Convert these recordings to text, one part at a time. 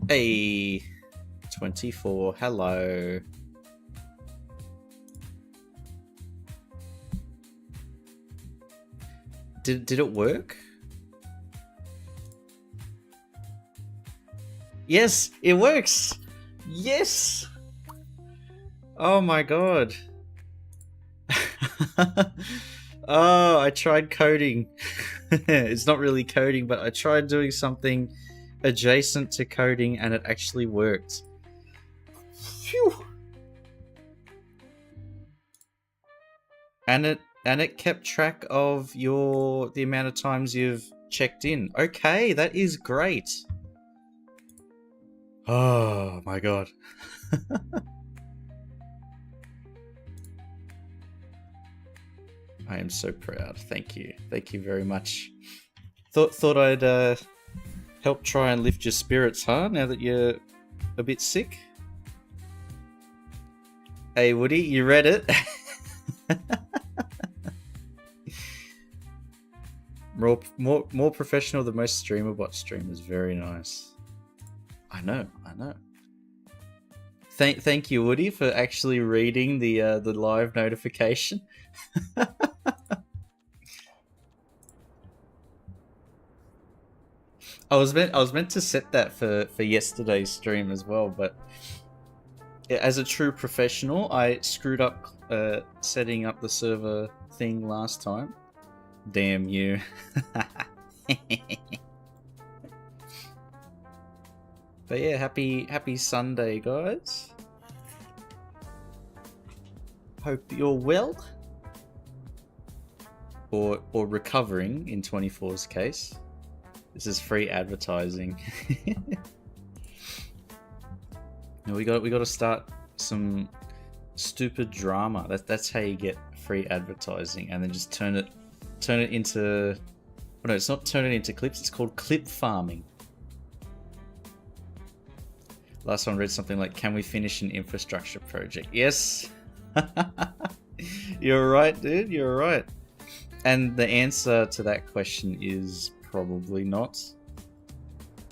Hey, 24. Hello. Did it work? Yes, it works. Yes. Oh my god. Oh, I tried coding. It's not really coding, but I tried doing something adjacent to coding and it actually worked. Phew. And it kept track of the amount of times you've checked in. Okay, that is great. Oh my god. I am so proud. Thank you. Thank you very much. Thought I'd help try and lift your spirits, huh? Now that you're a bit sick. Hey Woody, you read it? more professional than most streamerbot streamers. Very nice. I know. Thank you, Woody, for actually reading the live notification. I was meant to set that for yesterday's stream as well, but as a true professional, I screwed up setting up the server thing last time. Damn you. But yeah, happy Sunday, guys. Hope you're well. Or recovering in 24's case. This is free advertising. we got to start some stupid drama. That's how you get free advertising, and then just turn it into. Oh no, it's not turn it into clips. It's called clip farming. Last one read something like, "Can we finish an infrastructure project?" Yes. You're right, dude. You're right. And the answer to that question is probably not,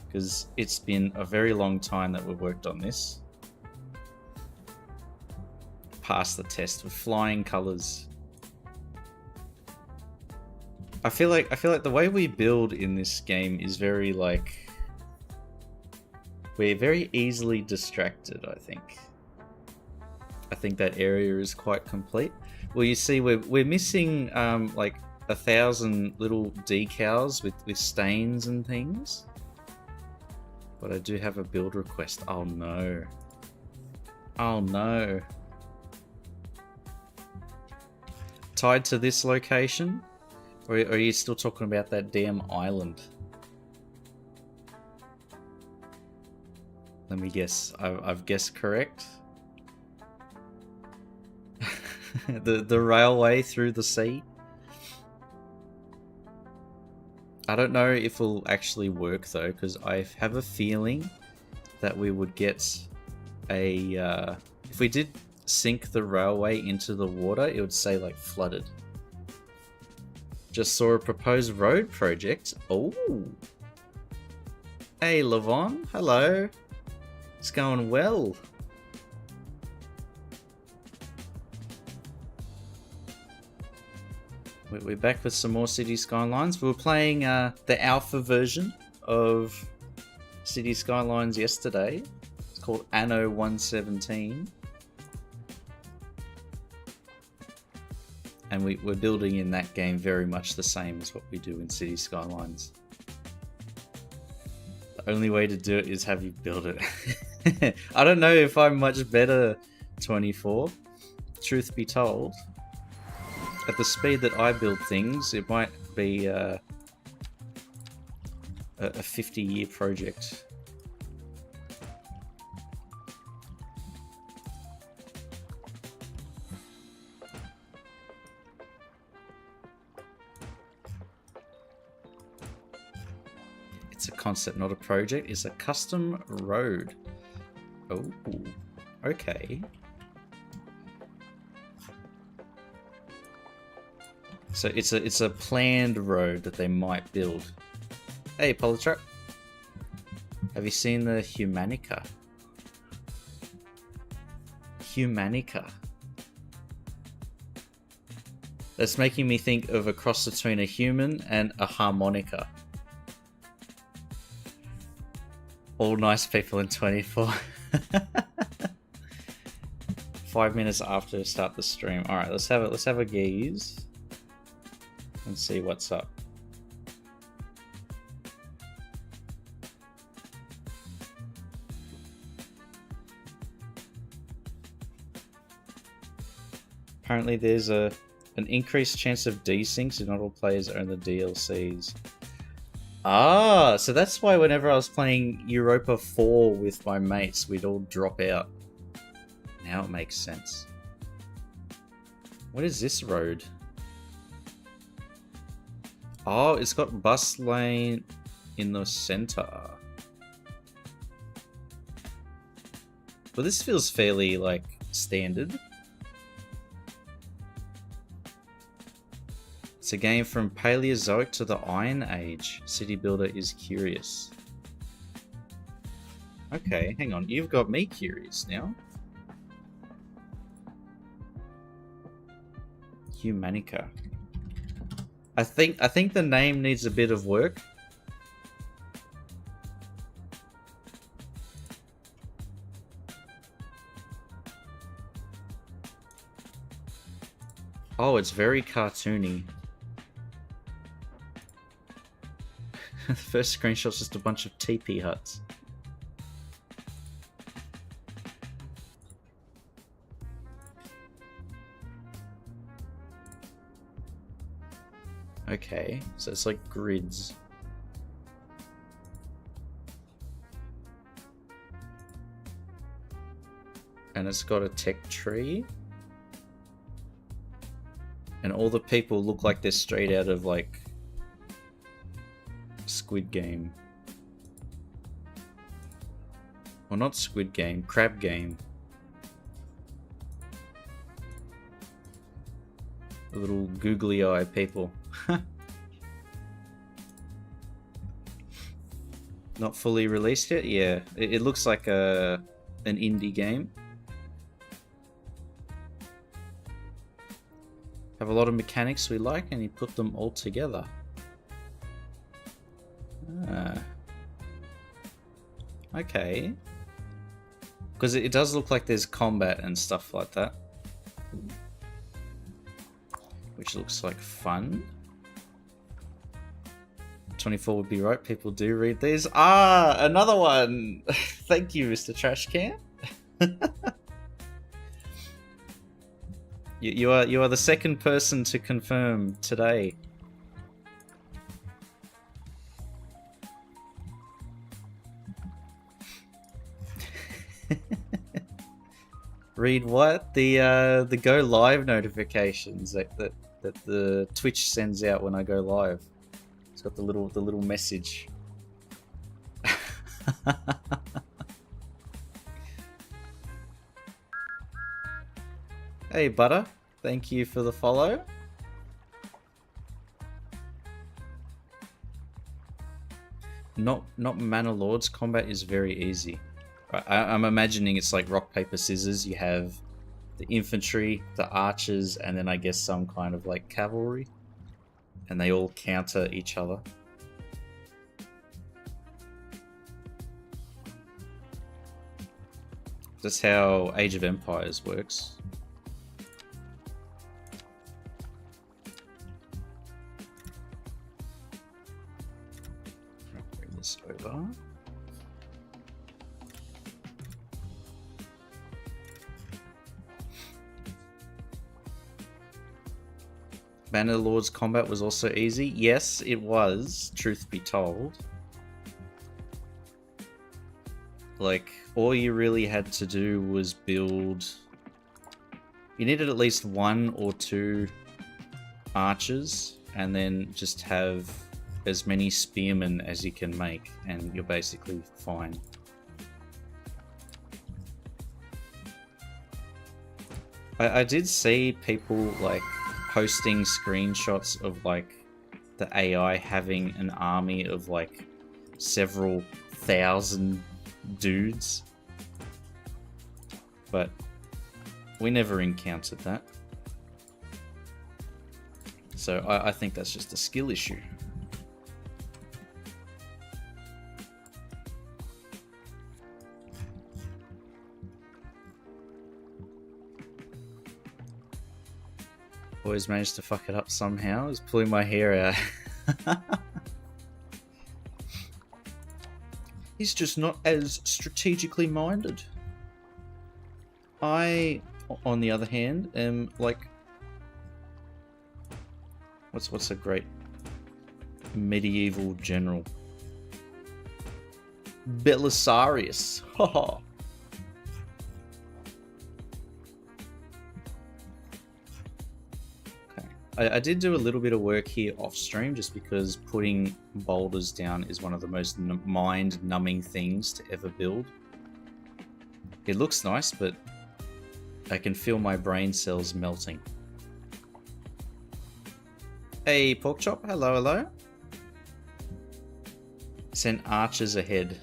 because it's been a very long time that we've worked on this. Passed the test with flying colors. I feel like the way we build in this game is very like we're very easily distracted. I think that area is quite complete. Well, you see, we're missing like 1,000 little decals with stains and things. But I do have a build request. Oh no. Oh no. Tied to this location? Or are you still talking about that damn island? Let me guess. I've guessed correct. the railway through the sea. I don't know if it'll actually work though, because I have a feeling that we would get a if we did sink the railway into the water, it would say like flooded. Just saw a proposed road project. Oh, hey Levon, hello. It's going well. We're back with some more City Skylines. We were playing the alpha version of City Skylines yesterday. It's called Anno 117. And we're building in that game very much the same as what we do in City Skylines. The only way to do it is have you build it. I don't know if I'm much better 24. Truth be told. At the speed that I build things, it might be a 50-year project. It's a concept, not a project. It's a custom road. Oh, okay. So it's a planned road that they might build. Hey, Polytruck. Have you seen the Humanica? Humanica. That's making me think of a cross between a human and a harmonica. All nice people in 24. 5 minutes after start the stream. All right, let's have a gaze and see what's up. Apparently, there's an increased chance of desyncs if not all players own the DLCs. Ah, so that's why whenever I was playing Europa 4 with my mates, we'd all drop out. Now it makes sense. What is this road? Oh, it's got bus lane in the center. Well, this feels fairly, like, standard. It's a game from Paleozoic to the Iron Age. City Builder is curious. Okay, hang on. You've got me curious now. Humanica. I think the name needs a bit of work. Oh, it's very cartoony. The first screenshot's just a bunch of teepee huts. Okay, so it's like grids. And it's got a tech tree. And all the people look like they're straight out of, like, Squid Game. Well, not Squid Game, Crab Game. The little googly eye people. Not fully released yet? Yeah, it looks like an indie game. Have a lot of mechanics we like, and you put them all together. Ah. Okay. Because it does look like there's combat and stuff like that. Which looks like fun. 24 would be right, people do read these. Ah, another one! Thank you, Mr. Trashcan. You are the second person to confirm today. Read what? The go live notifications that the Twitch sends out when I go live. It's got the little message. Hey Butter, thank you for the follow. Not Manor Lords. Combat is very easy. I'm imagining it's like rock, paper, scissors. You have the infantry, the archers, and then I guess some kind of like cavalry. And they all counter each other. That's how Age of Empires works. Bring this over. Banner Lord's combat was also easy. Yes, it was, truth be told. Like, all you really had to do was build... You needed at least 1 or 2 archers, and then just have as many spearmen as you can make, and you're basically fine. I did see people, like, posting screenshots of, like, the AI having an army of, like, several 1,000 dudes. But we never encountered that. So I think that's just a skill issue. Always managed to fuck it up somehow. I was pulling my hair out. He's just not as strategically minded. I, on the other hand, am like... What's a great medieval general? Belisarius. Haha. I did do a little bit of work here off stream just because putting boulders down is one of the most mind-numbing things to ever build. It looks nice, but I can feel my brain cells melting. Hey, Porkchop, hello, hello. Send archers ahead.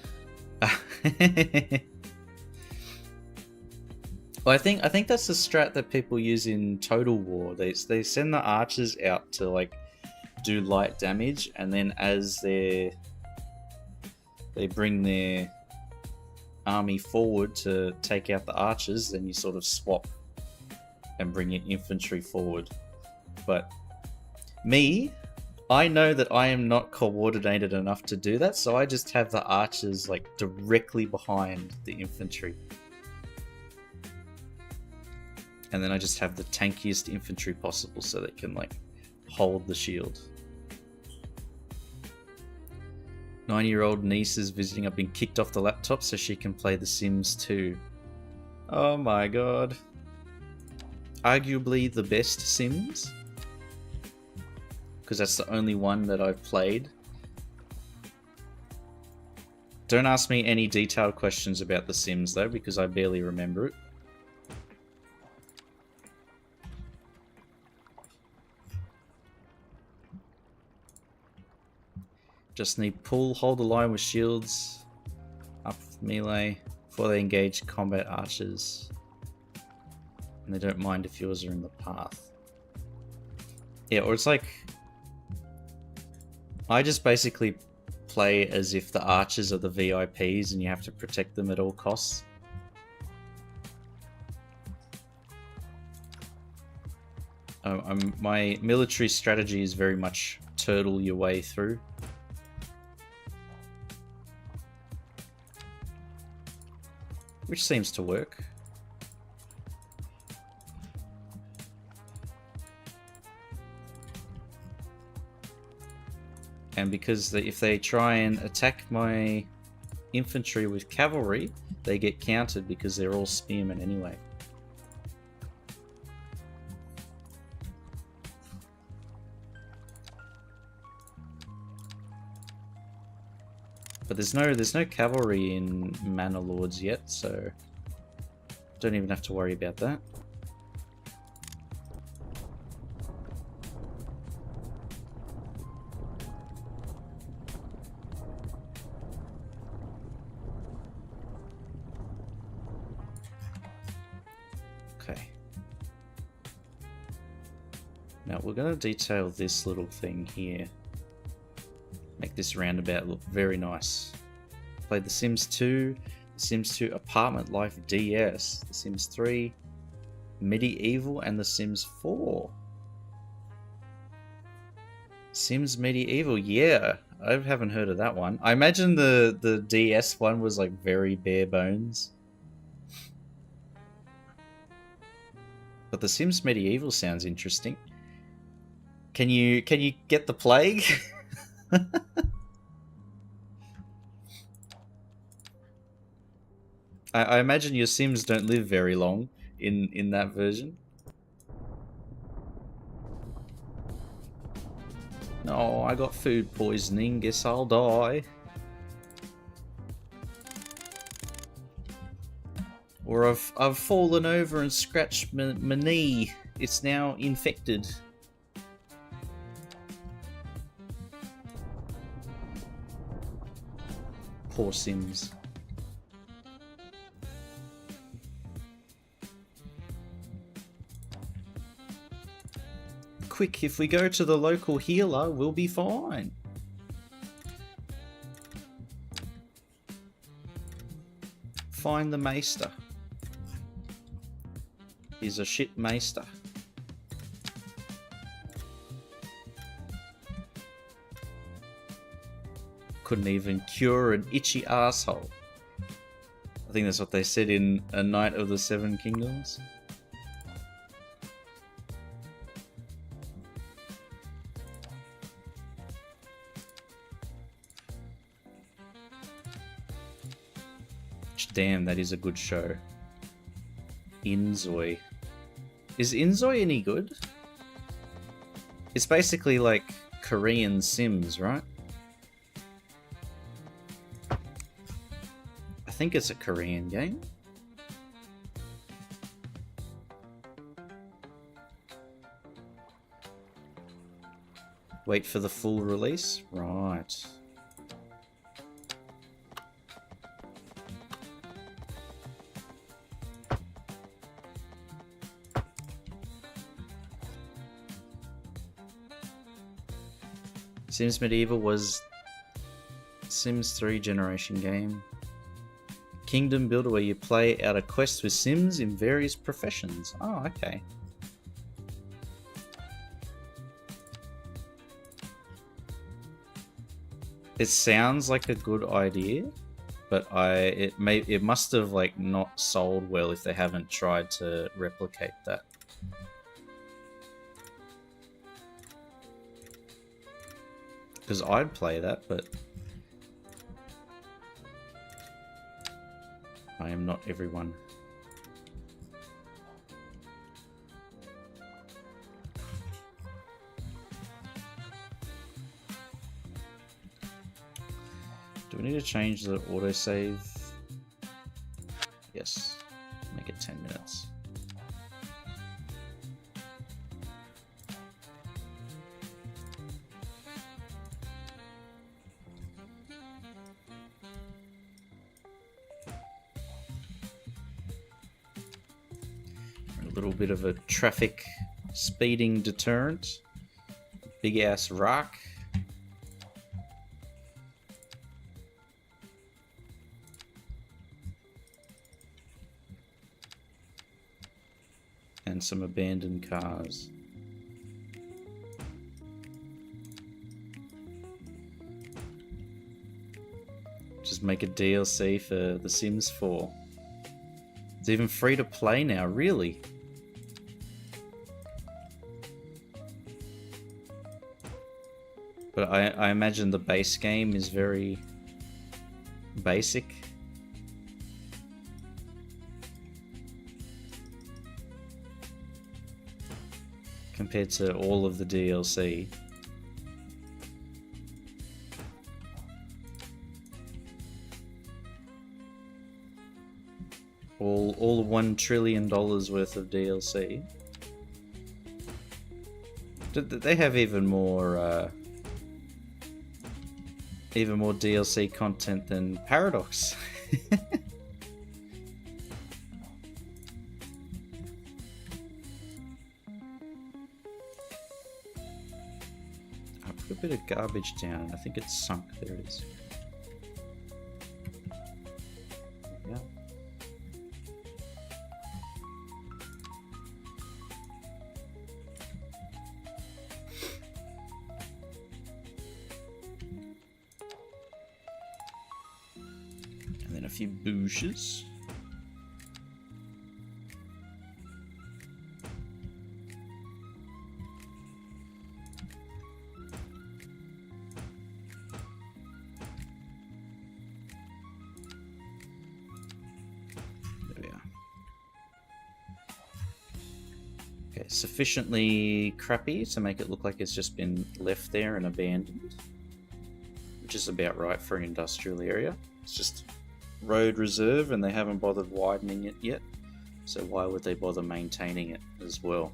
Well, I think that's the strat that people use in Total War. They send the archers out to like do light damage, and then as they bring their army forward to take out the archers, then you sort of swap and bring your infantry forward. But me, I know that I am not coordinated enough to do that, so I just have the archers like directly behind the infantry. And then I just have the tankiest infantry possible so they can like hold the shield. 9-year-old niece is visiting. I've been kicked off the laptop so she can play The Sims 2. Oh my god. Arguably the best Sims. Because that's the only one that I've played. Don't ask me any detailed questions about The Sims though, because I barely remember it. Just need pull, hold the line with shields, up melee, before they engage combat archers. And they don't mind if yours are in the path. Yeah, or it's like... I just basically play as if the archers are the VIPs and you have to protect them at all costs. My military strategy is very much turtle your way through. Which seems to work. And because if they try and attack my infantry with cavalry, they get countered because they're all spearmen anyway. But there's no cavalry in Manor Lords yet, so don't even have to worry about that. Okay. Now we're going to detail this little thing here. Make this roundabout look very nice. Played The Sims 2, The Sims 2 Apartment Life DS, The Sims 3 Medieval, and The Sims 4. Sims Medieval, yeah, I haven't heard of that one. I imagine the DS one was like very bare bones. But The Sims Medieval sounds interesting. Can you get the plague? I imagine your Sims don't live very long in that version. No, I got food poisoning. Guess I'll die. Or I've fallen over and scratched my knee. It's now infected. Poor Sims. Quick, if we go to the local healer, we'll be fine. Find the maester. He's a shit maester. Couldn't even cure an itchy asshole. I think that's what they said in A Knight of the Seven Kingdoms. Damn, that is a good show. Inzoi. Is Inzoi any good? It's basically like Korean Sims, right? I think it's a Korean game. Wait for the full release? Right. Sims Medieval was Sims 3 generation game. Kingdom builder where you play out a quest with Sims in various professions. Oh, okay. It sounds like a good idea, but it must have like not sold well if they haven't tried to replicate that. Because I'd play that, but I am not everyone. Do we need to change the autosave? Yes. Make it 10 minutes. A little bit of a traffic speeding deterrent. Big ass rock. And some abandoned cars. Just make a DLC for The Sims 4. It's even free to play now, really? But I imagine the base game is very basic. Compared to all of the DLC. All $1 trillion worth of DLC. They have even more DLC content than Paradox. I put a bit of garbage down. I think it's sunk. There it is. Yeah. A few bushes. There we are. Okay, sufficiently crappy to make it look like it's just been left there and abandoned, which is about right for an industrial area. It's just road reserve and they haven't bothered widening it yet, so why would they bother maintaining it as well?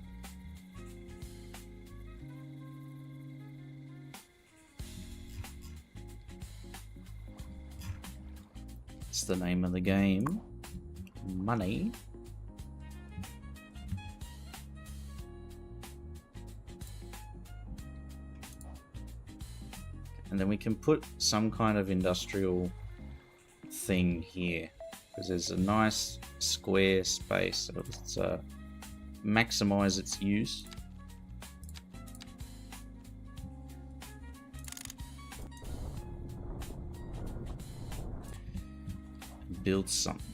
It's the name of the game. Money. And then we can put some kind of industrial thing here, because there's a nice square space. So let's maximize its use. Build something.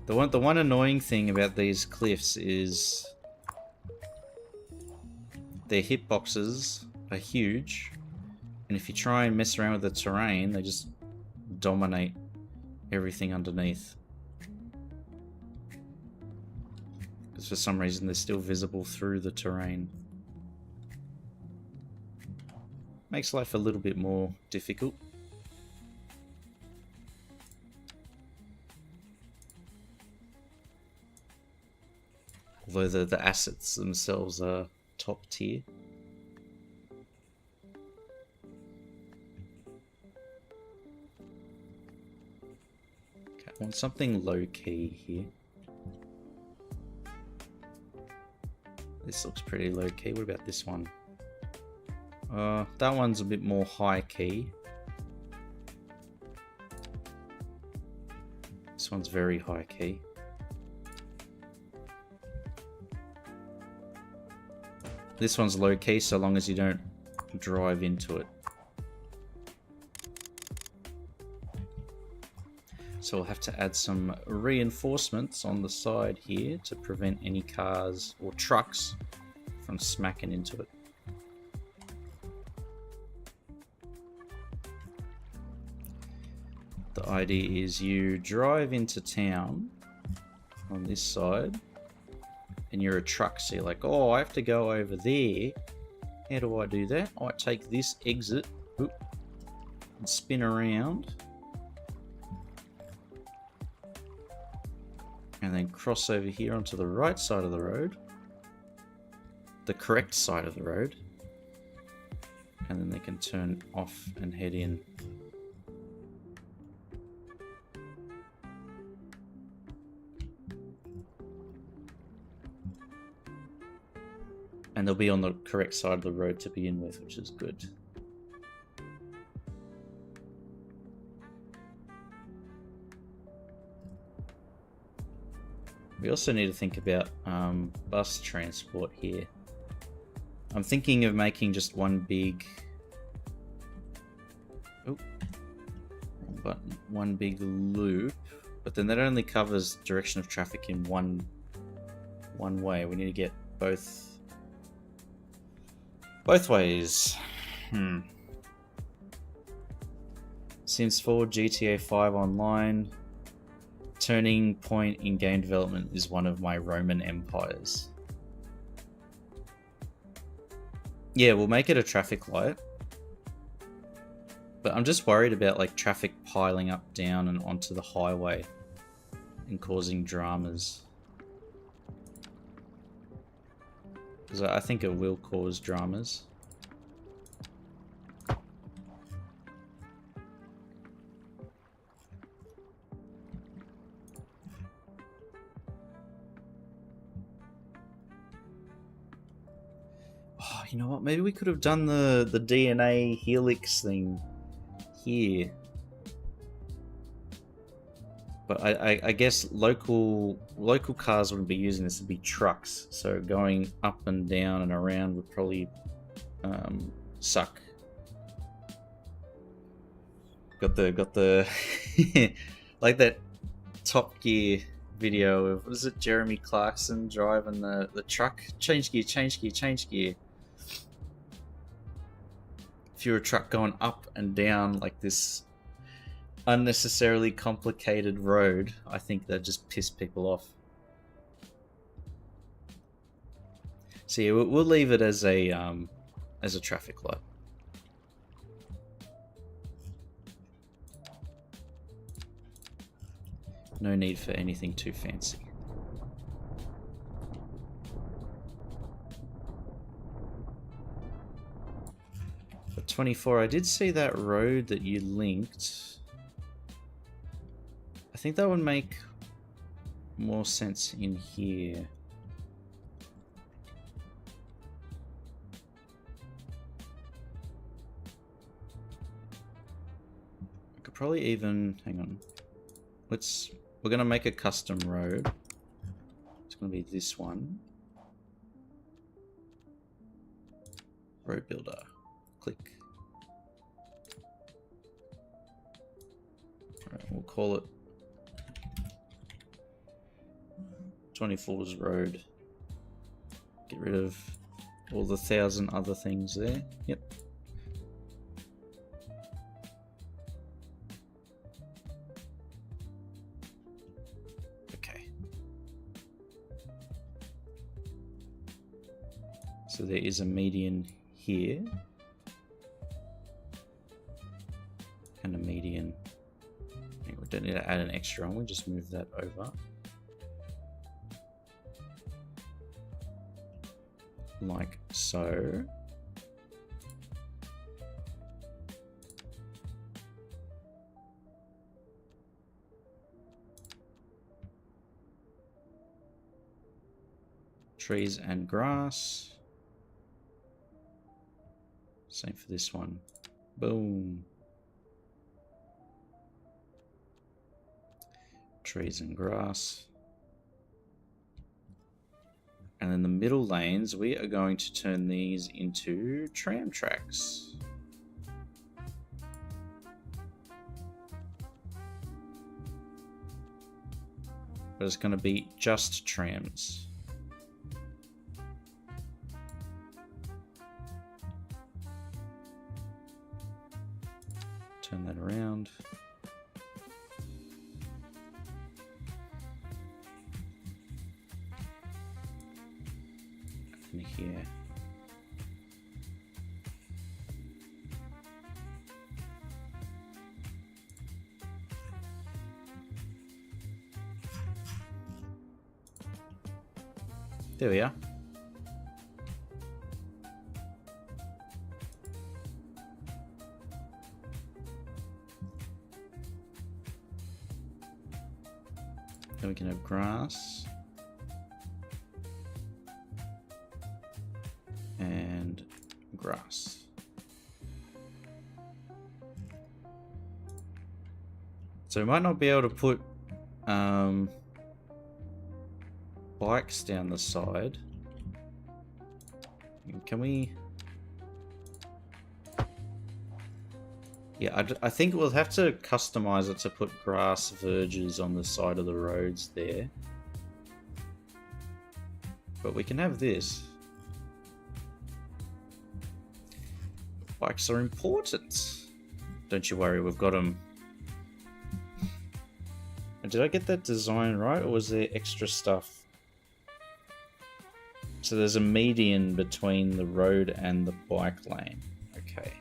The one annoying thing about these cliffs is their hitboxes are huge, and if you try and mess around with the terrain, they just dominate everything underneath. Because for some reason they're still visible through the terrain. Makes life a little bit more difficult. Although the assets themselves are top tier. Okay, I want something low key here. This looks pretty low key. What about this one? That one's a bit more high key. This one's very high key. This one's low key so long as you don't drive into it. So we'll have to add some reinforcements on the side here to prevent any cars or trucks from smacking into it. The idea is you drive into town on this side, and you're a truck, so you're like, oh, I have to go over there. How do I do that? I take this exit and spin around, and then cross over here onto the right side of the road, the correct side of the road, and then they can turn off and head in. And they'll be on the correct side of the road to begin with, which is good. We also need to think about bus transport here. I'm thinking of making just one big... Oh, wrong button. One big loop, but then that only covers direction of traffic in one way. We need to get both ways. Sims 4, GTA 5 Online. Turning point in game development is one of my Roman empires. Yeah, we'll make it a traffic light. But I'm just worried about like traffic piling up down and onto the highway and causing dramas. Because I think it will cause dramas. Oh, you know what? Maybe we could have done the DNA helix thing here. But I guess local cars wouldn't be using this, it'd be trucks. So going up and down and around would probably suck. Got the like that Top Gear video of, what is it, Jeremy Clarkson driving the truck? Change gear, change gear, change gear. If you're a truck going up and down like this unnecessarily complicated road, I think that just piss people off. So yeah, we'll leave it as a traffic light. No need for anything too fancy. For 24, I did see that road that you linked. think that would make more sense in here. I could probably even, hang on. We're gonna make a custom road. It's gonna be this one. Road builder. Click. Alright, we'll call it 24's Road. Get rid of all the 1,000 other things there. Yep. Okay. So there is a median here. And a median. We don't need to add an extra one, we'll just move that over. Like so. Trees and grass. Same for this one. Boom. Trees and grass. And then the middle lanes, we are going to turn these into tram tracks. But it's going to be just trams. Turn that around. And here. There we are. Then we can have grass. And grass. So we might not be able to put bikes down the side. Can we? Yeah, I think we'll have to customize it to put grass verges on the side of the roads there. But we can have this. Bikes are important. Don't you worry, we've got them. And did I get that design right, or was there extra stuff? So there's a median between the road and the bike lane. Okay.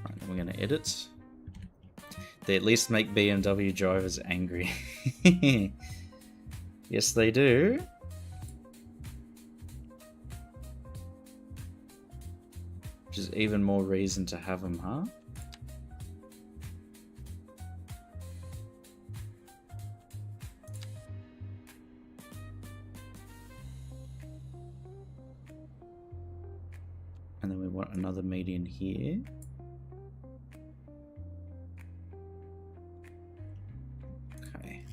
Right, then we're going to edit. They at least make BMW drivers angry. Yes, they do. Which is even more reason to have them, huh? And then we want another median here. Okay.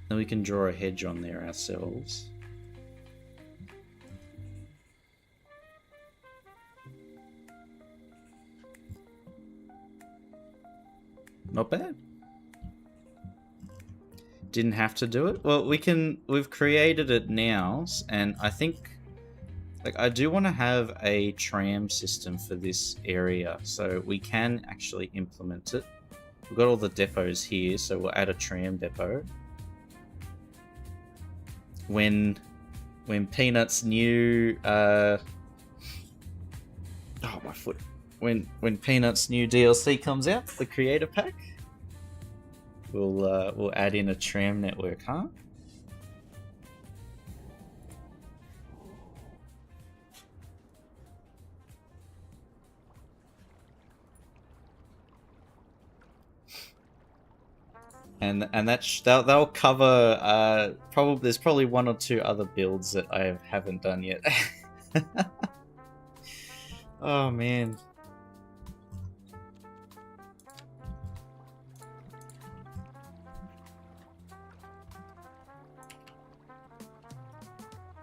Then we can draw a hedge on there ourselves. Not bad. Didn't have to do it. Well, we've created it now, and I think, like, I do want to have a tram system for this area, so we can actually implement it. We've got all the depots here, so we'll add a tram depot. When Peanut's new oh, my foot. When Peanut's new DLC comes out, the creator pack, we'll add in a tram network, huh? and they'll cover probably there's probably one or two other builds that I haven't done yet. Oh man.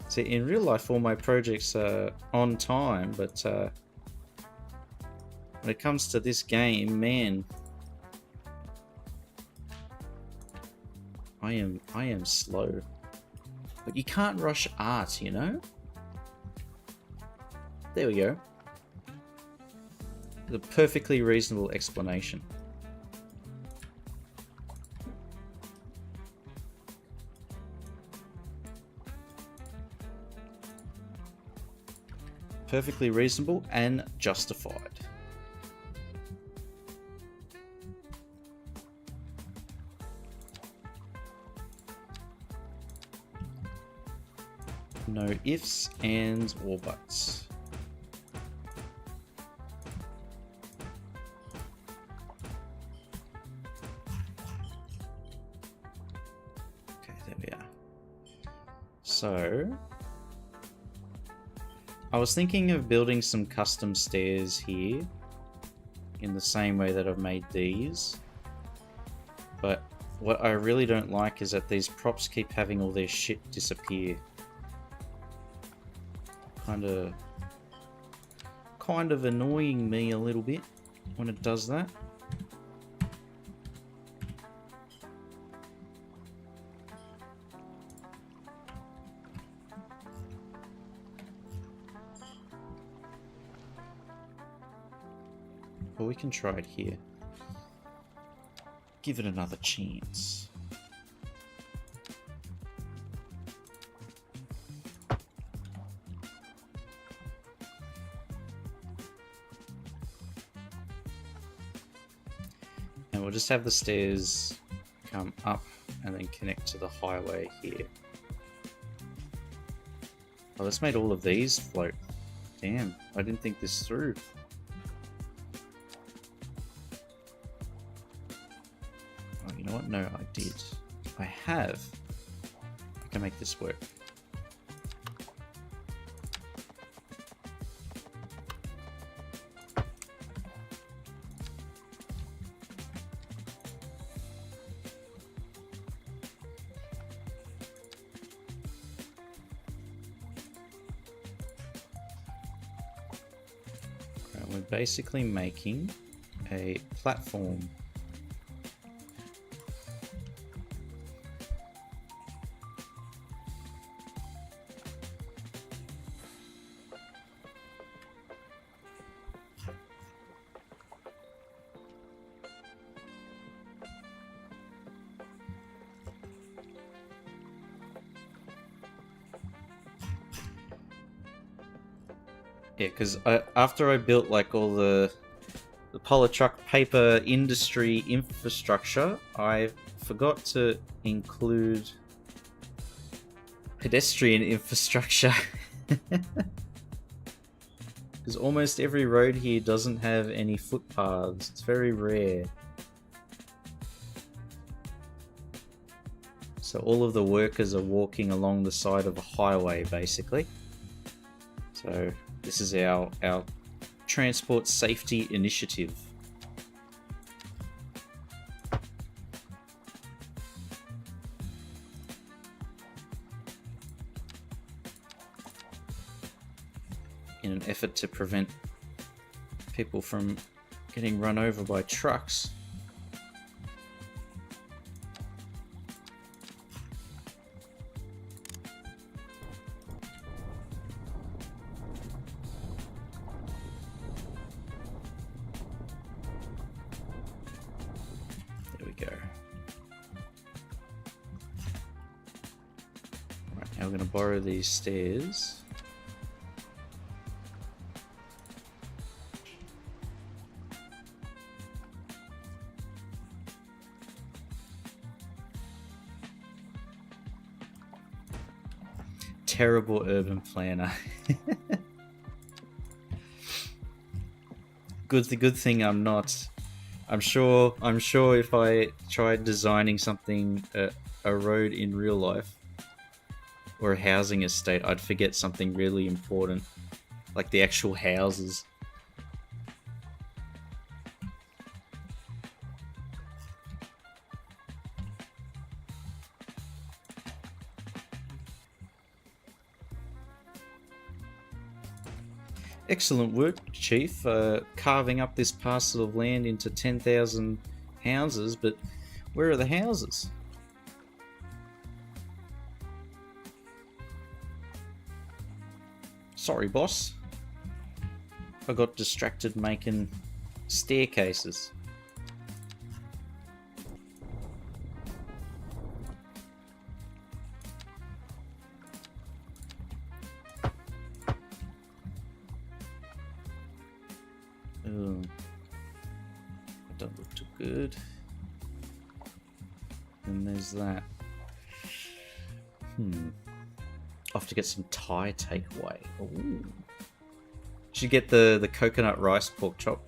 See, in real life, all my projects are on time, but when it comes to this game, man, I am slow. But you can't rush art, you know? There we go. The perfectly reasonable explanation. Perfectly reasonable and justified. No ifs, ands, or buts. Okay, there we are. So, I was thinking of building some custom stairs here in the same way that I've made these, but what I really don't like is that these props keep having all their shit disappear. Kind of annoying me a little bit when it does that. But we can try it here. Give it another chance. And we'll just have the stairs come up and then connect to the highway here. Oh, this made all of these float. Damn, I didn't think this through. Oh, you know what? No, I did. I have. I can make this work. We're basically making a platform. Yeah, because after I built like all the Polytruck paper industry infrastructure, I forgot to include pedestrian infrastructure. Because almost every road here doesn't have any footpaths. It's very rare. So all of the workers are walking along the side of a highway, basically. So this is our transport safety initiative. In an effort to prevent people from getting run over by trucks. Now we're going to borrow these stairs. Terrible urban planner. Good thing I'm not I'm sure if I tried designing something, a road in real life, or a housing estate, I'd forget something really important, like the actual houses. Excellent work, Chief, carving up this parcel of land into 10,000 houses, but where are the houses? Sorry, boss. I got distracted making staircases. Oh, that don't look too good. And there's that. I'll have to get some Thai takeaway. Ooh. Should get the coconut rice pork chop.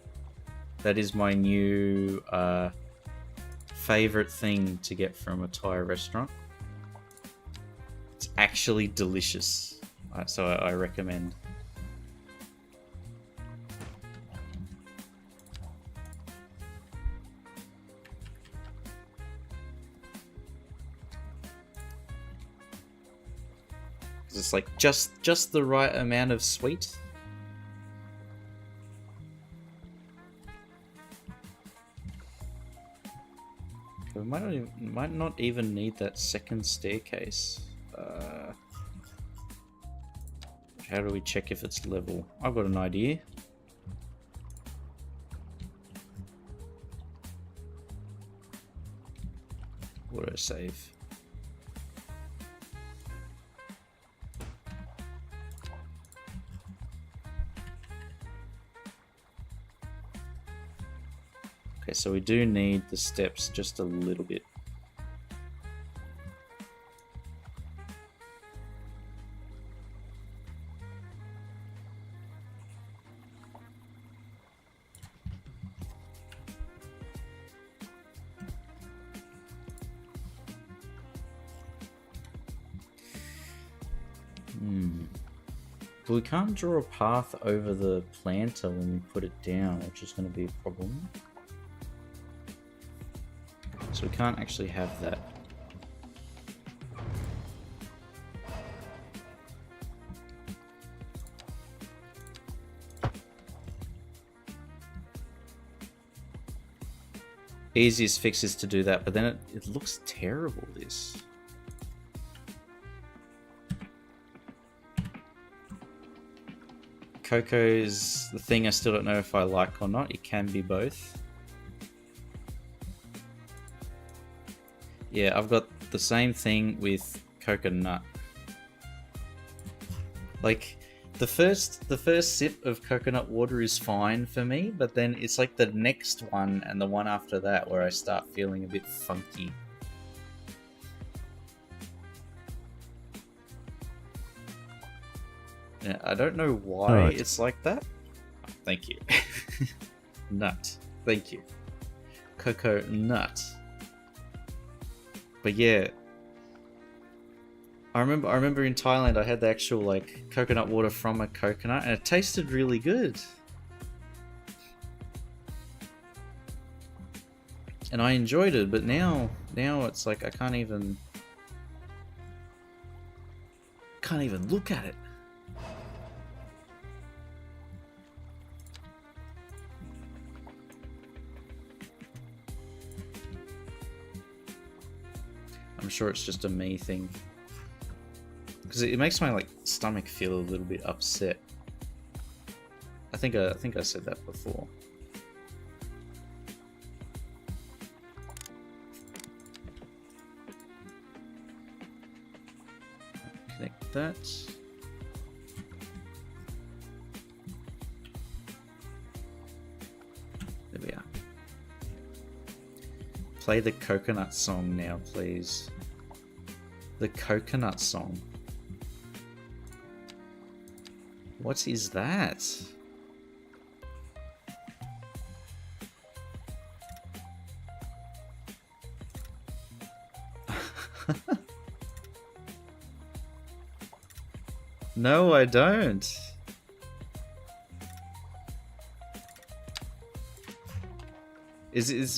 That is my new favorite thing to get from a Thai restaurant. It's actually delicious, so I recommend. It's like just the right amount of sweet. We might not even need that second staircase. How do we check if it's level? I've got an idea. Autosave. Okay, so we do need the steps just a little bit. But we can't draw a path over the planter when we put it down, which is going to be a problem. So we can't actually have that. Easiest fix is to do that, but then it looks terrible, this. Coco's the thing I still don't know if I like or not. It can be both. Yeah, I've got the same thing with coconut. Like, the first sip of coconut water is fine for me, but then it's like the next one and the one after that where I start feeling a bit funky. Yeah, I don't know why it's like that. Oh, thank you. Nut. Thank you. Cocoa nut. But yeah, I remember in Thailand I had the actual like coconut water from a coconut and it tasted really good. And I enjoyed it, but now it's like I can't even look at it. I'm sure it's just a me thing. Because it makes my like stomach feel a little bit upset. I think I said that before. Connect that. There we are. Play the coconut song now, please. The coconut song. What is that? No, I don't.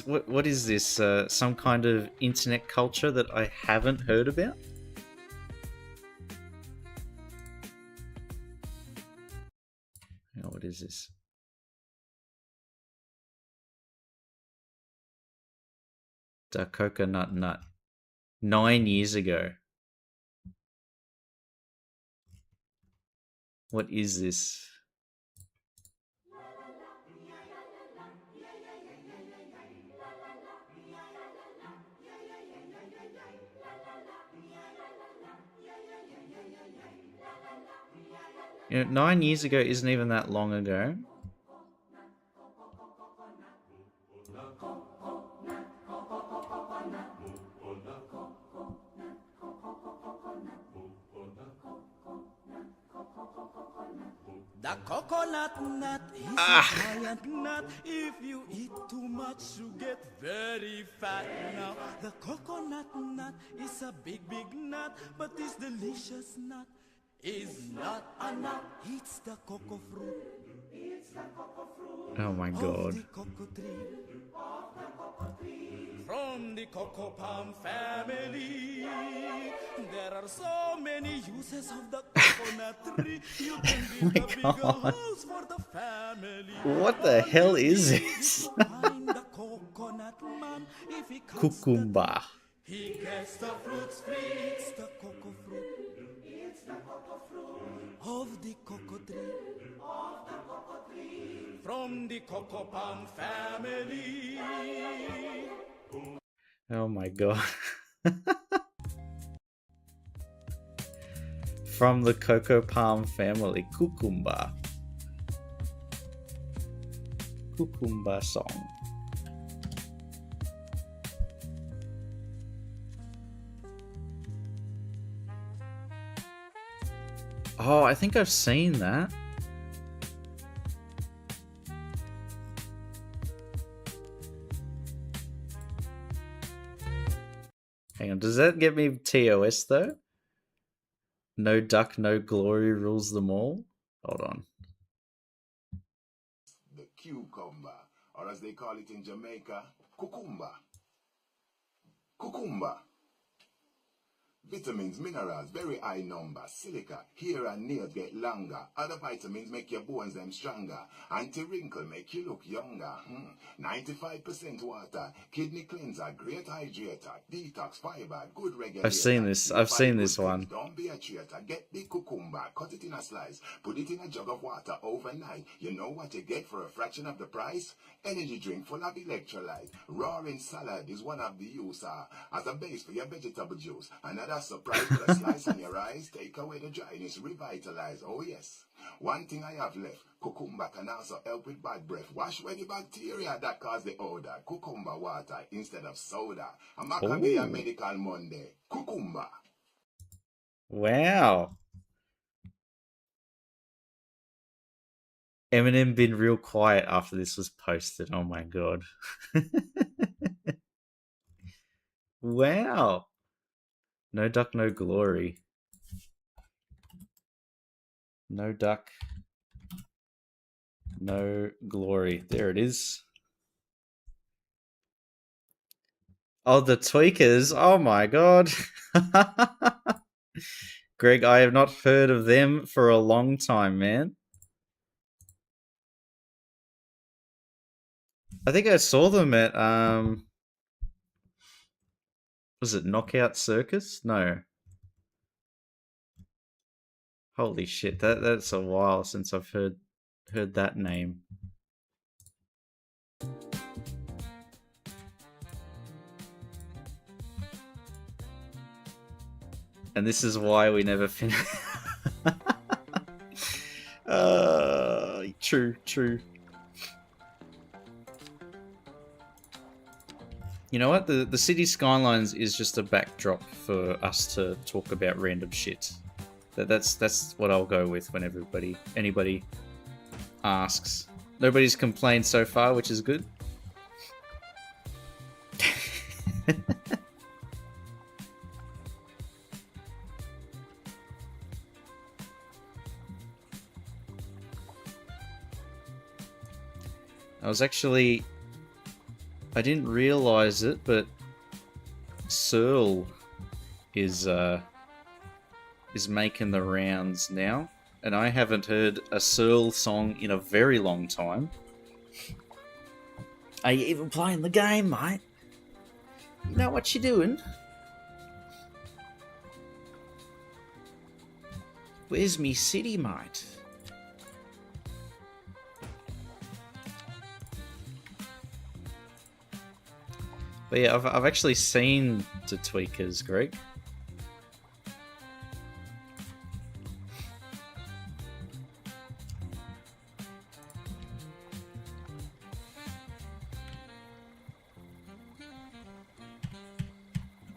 What is this? Some kind of internet culture that I haven't heard about? Oh, what is this? The coconut nut. 9 years ago. What is this? You know, 9 years ago isn't even that long ago. The coconut nut is a giant nut. If you eat too much, you get very fat. Now, the coconut nut is a big, big nut, but this delicious nut is not a nut. It's the cocoa fruit. Oh my god. The cocoa tree. From the cocoa palm family, there are so many uses of the coconut tree. You can build a bigger house for the family. What the hell is this? Find the coconut man if he cuts Cucumber. he gets the fruits free. It's the cocoa fruit. It's the cocoa fruit of the cocoa tree. From the cocoa palm family. Oh my god. From the cocoa palm family, Cucumber. Cucumber song. Oh, I think I've seen that. Hang on, does that get me TOS though? No duck, no glory rules them all? Hold on. The cucumber, or as they call it in Jamaica, cucumber. Cucumber. Vitamins, minerals, very high number. Silica, hair and nails get longer. Other vitamins make your bones them stronger. Anti-wrinkle make you look younger. 95% water. Kidney cleanser, great hydrator. Detox, fiber, good regulator. I've seen this. I've seen this one. Don't be a traitor. Get the cucumber, cut it in a slice, put it in a jug of water overnight. You know what you get for a fraction of the price? Energy drink full of electrolyte. Roaring salad is one of the use as a base for your vegetable juice. Another surprise with a slice on your eyes. Take away the dryness, revitalize. Oh yes. One thing I have left. Cucumber can also help with bad breath. Wash away the bacteria that cause the odor. Cucumber water instead of soda. I'm not gonna be a medical Monday. Cucumber. Wow. Eminem been real quiet after this was posted. Oh my god. Wow. No duck, no glory. No duck, no glory. There it is. Oh, the Tweakers. Oh my god. Greg, I have not heard of them for a long time, man. I think I saw them at was it Knockout Circus? No. Holy shit, that's a while since I've heard that name. And this is why we never finish. True. You know what? The city skylines is just a backdrop for us to talk about random shit. That's what I'll go with when anybody asks. Nobody's complained so far, which is good. was actually... I didn't realize it, but Searle is making the rounds now. And I haven't heard a Searle song in a very long time. Are you even playing the game, mate? You know what you're doing? Where's me city, mate? But yeah, I've actually seen the Tweakers, Greg.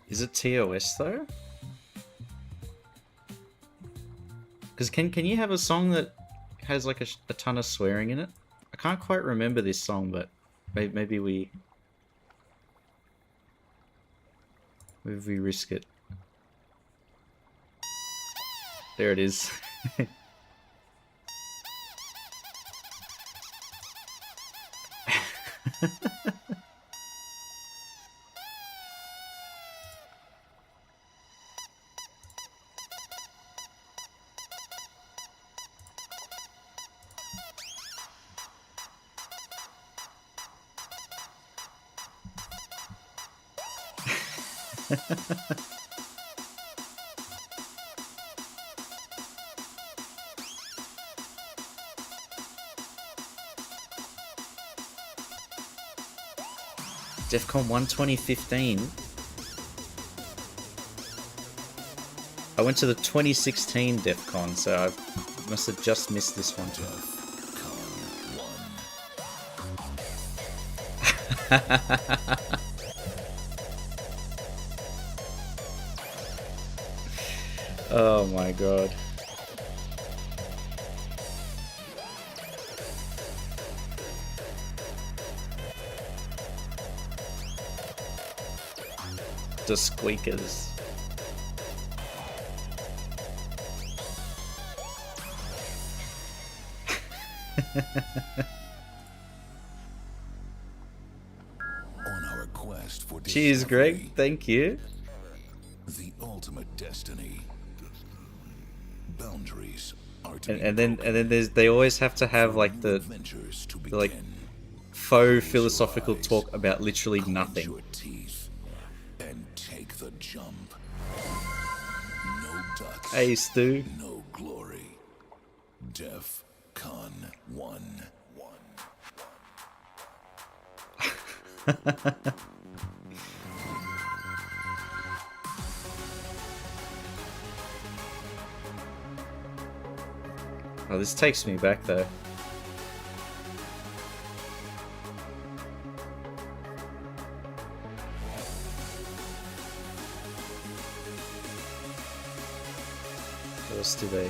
Is it TOS though? Because can you have a song that has like a ton of swearing in it? I can't quite remember this song, but maybe we risk it. There it is. DEF CON 1 2015. I went to the 2016 DEF CON, so I must have just missed this one. Oh my god. The Squeakers. On our quest for Cheers, Greg. Thank you. The ultimate destiny. Boundaries are to And then they always have to have like the like faux philosophical talk about literally nothing. your teeth and take the jump. No ducks. Hey, Stu. No glory. DEF CON 1. Oh, this takes me back though. What else do they?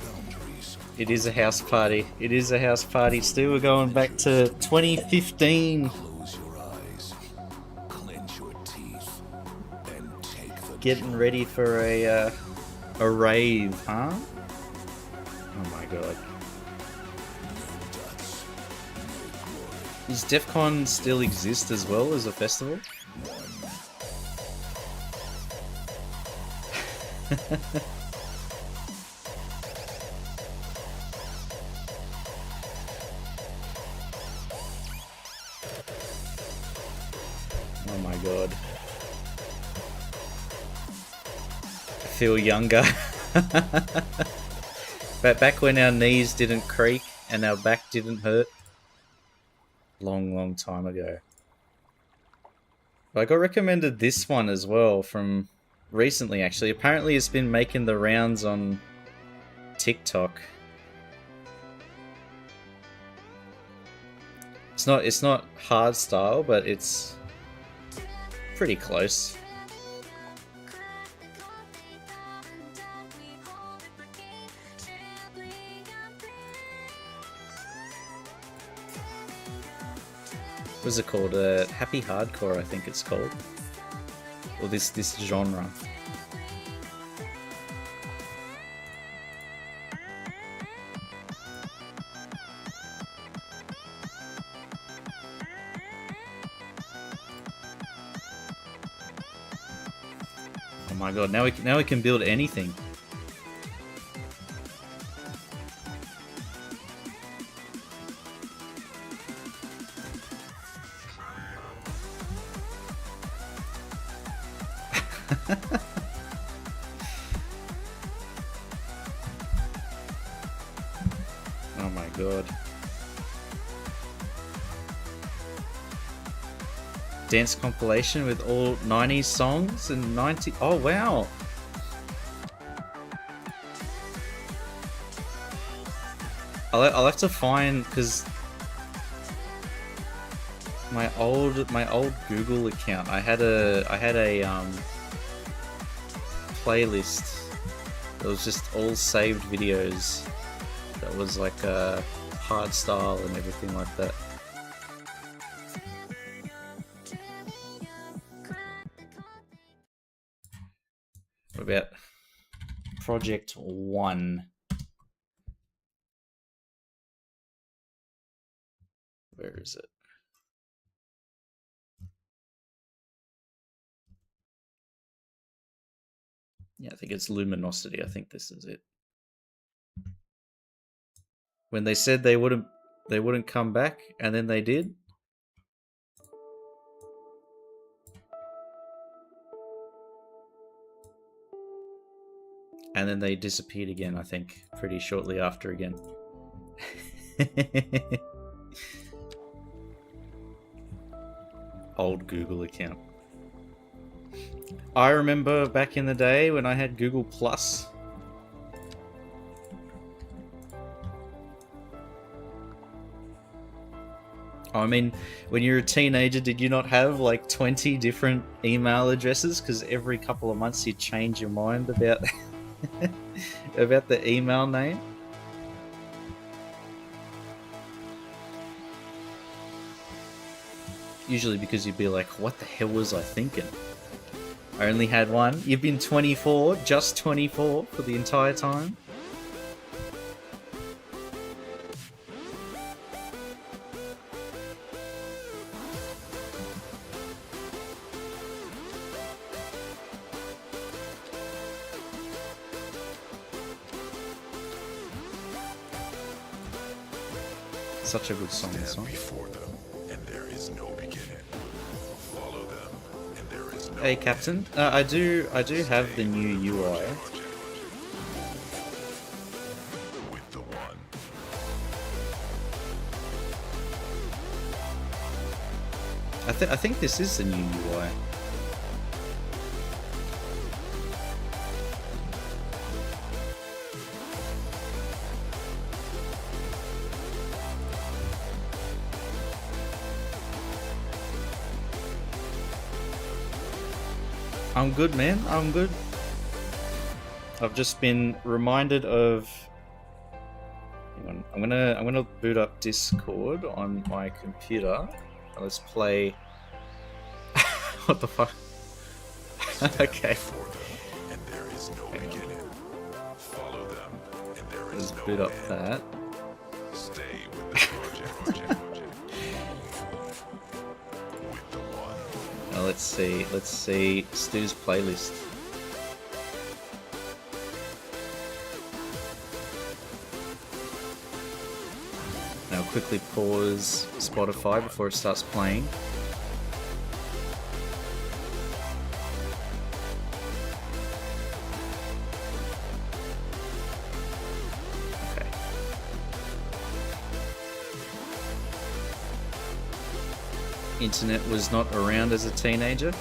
Boundaries. It is a house party. It is a house party. Stu, we're going back to 2015. Close your eyes. Clench your teeth and take the Getting ready for a rave, huh? Oh my god. ducks. No glory. Does DEF CON still exist as well as a festival? Oh my god. I feel younger. But back when our knees didn't creak and our back didn't hurt. Long time ago. But I got recommended this one as well from recently actually. Apparently it's been making the rounds on TikTok. It's not hard style, but it's pretty close. What's it called? Happy Hardcore, I think it's called. Or this genre. my god, now we can build anything. Oh my god. Dance compilation with all 90s songs and 90... Oh wow! I'll have to find, because my old Google account, I had a playlist that was just all saved videos that was like hard style and everything like that. What about Project 1? Where is it? Yeah, I think it's Luminosity. I think this is it. When they said they wouldn't come back, and then they did. And then they disappeared again, I think, pretty shortly after again. Old Google account. I remember back in the day when I had Google Plus. I mean, when you're a teenager, did you not have like 20 different email addresses? Because every couple of months you'd change your mind about about the email name. Usually because you'd be like, what the hell was I thinking? I only had one. You've been 24, just 24 for the entire time. Such a good song, this Stand one. before them, and there is no beginning. Follow them, and there is no Hey, Captain. I do have the new UI. with the one. I think this is the new UI. I'm good, man. I'm good. I've just been reminded of. Hang on. I'm gonna boot up Discord on my computer. Let's play. What the fuck? Okay. Before them, and there is no Hang on. beginning. Follow them, and there Let's is no boot up end. that. Stay with the project. With the one. Now let's see Stu's playlist. Now quickly pause Spotify before it starts playing. Okay. Internet was not around as a teenager.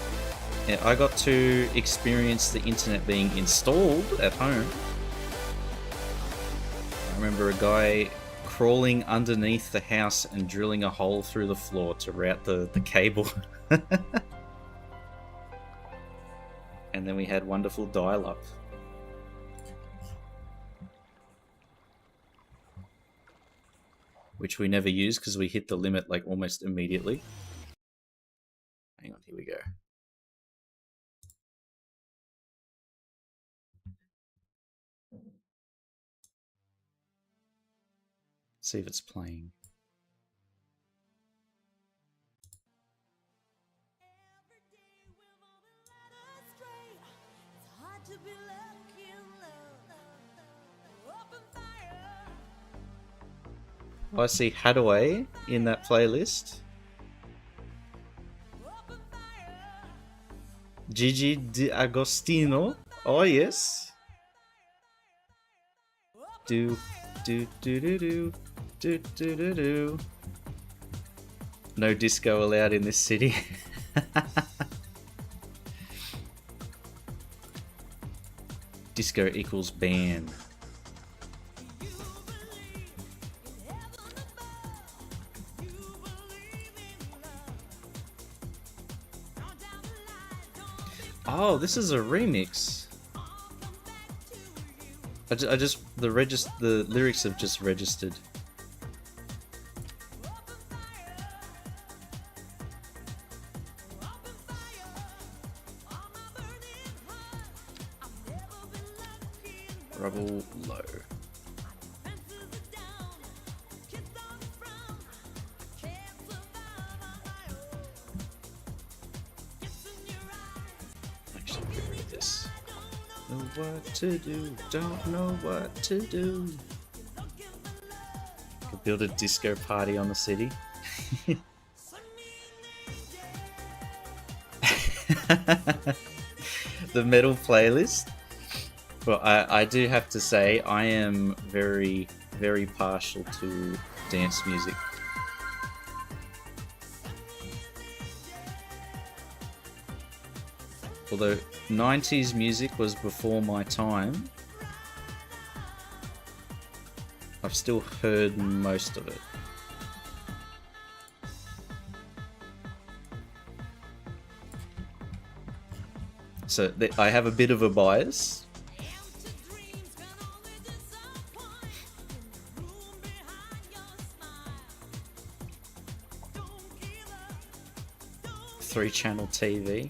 Yeah, I got to experience the internet being installed at home. I remember a guy crawling underneath the house and drilling a hole through the floor to route the cable. And then we had wonderful dial-up. Which we never used because we hit the limit like almost immediately. Hang on, here we go. See if it's playing. I see Hadaway in that playlist. Gigi D'Agostino. Oh yes. Do do do do do do do do do. No disco allowed in this city. Disco equals ban. Oh, this is a remix. The lyrics have just registered. Rubble low. Actually, read this. Know what to do, don't know what to do. Could build a disco party on the city. The metal playlist. Well, I do have to say I am very, very partial to dance music. Although 90s music was before my time, I've still heard most of it. So I have a bit of a bias. Three-channel TV.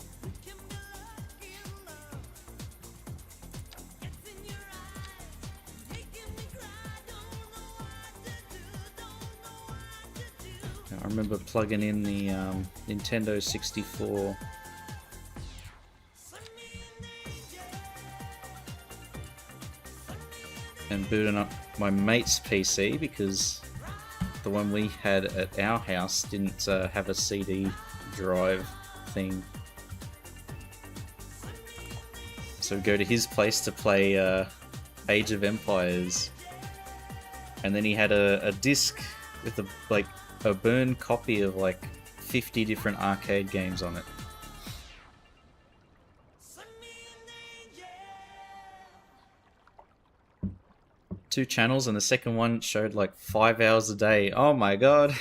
I remember plugging in the Nintendo 64 and booting up my mate's PC because the one we had at our house didn't have a CD drive thing. So we'd go to his place to play Age of Empires, and then he had a disc with a burned copy of like 50 different arcade games on it. Two channels, and the second one showed like 5 hours a day. Oh my god.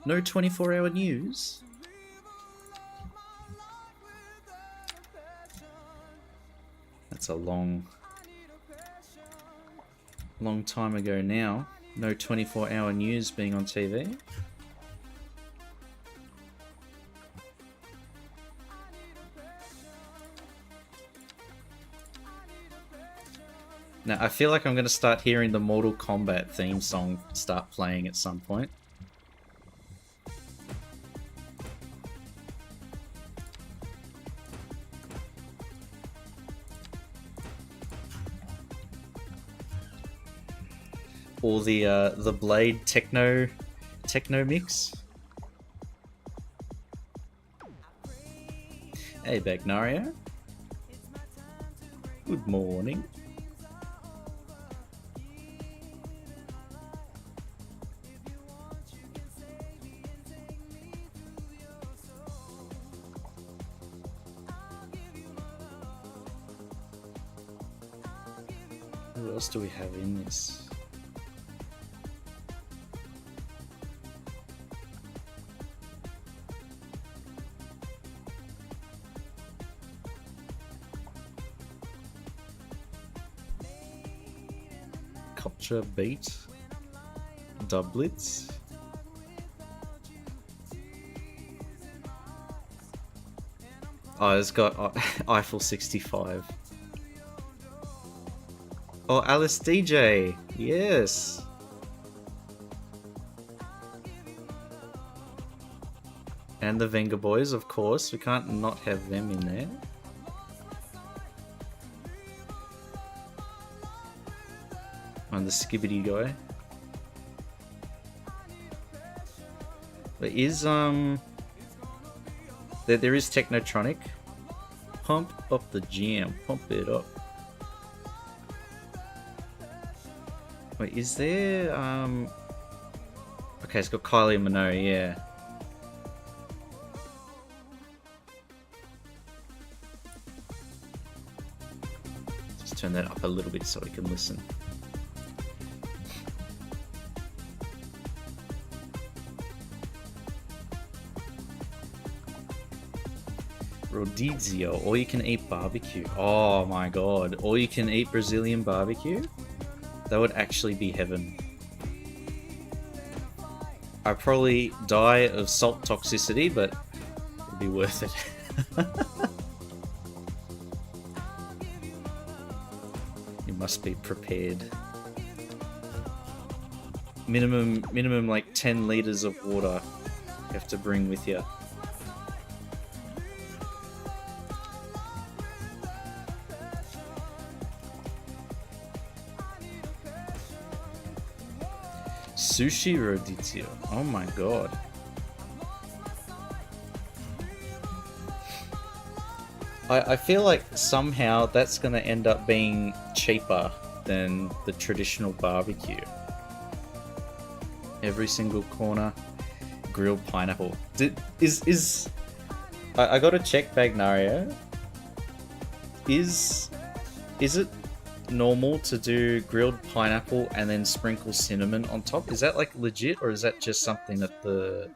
No 24-hour news. That's a long time ago now. No 24-hour news being on TV. Now, I feel like I'm going to start hearing the Mortal Kombat theme song start playing at some point. Or the Blade techno mix. Hey Bagnario. Good morning. Who else do we have in this? Culture Beat, Dublitz. Oh, it's got Eiffel 65. Oh, Alice DJ, yes. And the Venga Boys, of course. We can't not have them in there. Find the Skibbity guy. But is there is Technotronic. Pump up the jam, pump it up. Wait, is there okay, it's got Kylie Minogue, yeah. Just turn that up a little bit so we can listen. Rodizio, all you can eat barbecue. Oh my god, all you can eat Brazilian barbecue? That would actually be heaven. I'd probably die of salt toxicity, but it'd be worth it. You must be prepared. Minimum like 10 liters of water you have to bring with you. Sushi Rodizio. Oh my god. I feel like somehow that's gonna end up being cheaper than the traditional barbecue. Every single corner, grilled pineapple. I gotta check, Bagnario. Is it normal to do grilled pineapple and then sprinkle cinnamon on top? Is that like legit, or is that just something that the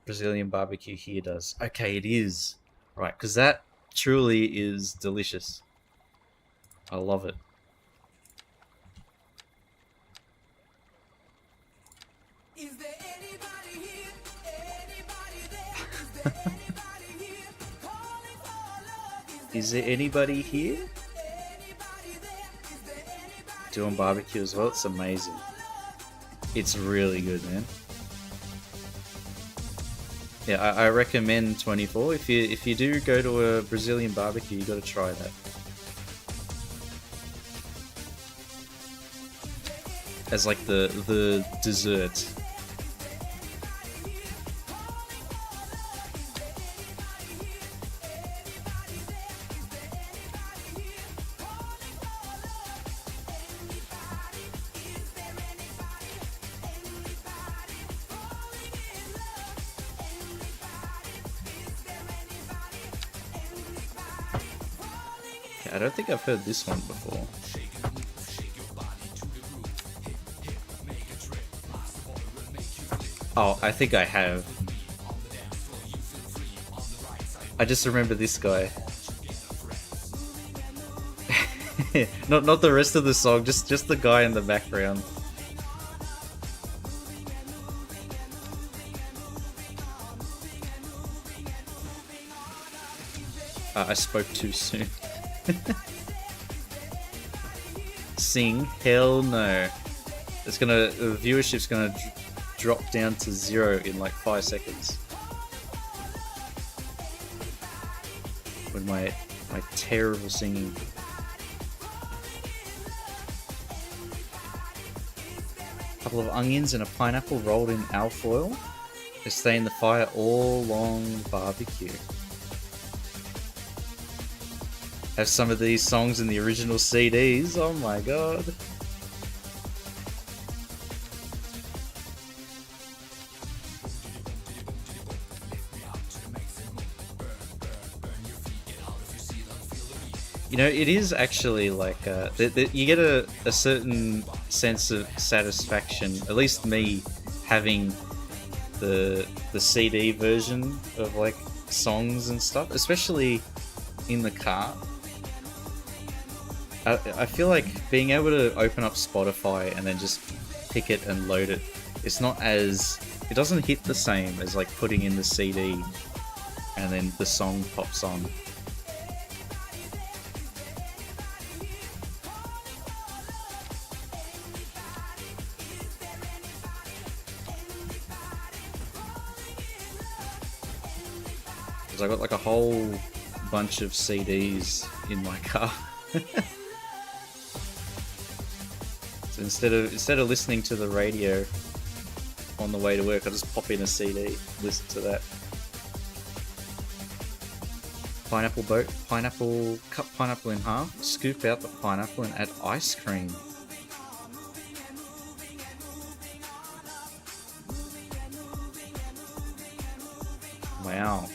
Brazilian barbecue here does? Okay, it is. Right, because that truly is delicious. I love it. Is there anybody here? Anybody there? Is there anybody here? Calling for love? Is there anybody here? Anybody there? Is there anybody? Doing barbecue as well? It's amazing. It's really good, man. Yeah, I recommend 24. If you do go to a Brazilian barbecue, you got to try that. As like the dessert. I don't think I've heard this one before. Oh, I think I have. I just remember this guy. not the rest of the song, just the guy in the background. I spoke too soon. Sing? Hell no. The viewership's gonna drop down to 0 in like 5 seconds. With my terrible singing. Couple of onions and a pineapple rolled in alfoil. They stay in the fire all long barbecue. Have some of these songs in the original CDs. Oh my god. You know, it is actually like you get a certain sense of satisfaction, at least me, having the CD version of like songs and stuff, especially in the car. I feel like being able to open up Spotify and then just pick it and load it, it doesn't hit the same as like putting in the CD and then the song pops on. Because I got like a whole bunch of CDs in my car. So instead of listening to the radio on the way to work, I just pop in a CD, listen to that. Pineapple boat, pineapple, cut pineapple in half, scoop out the pineapple and add ice cream. Wow.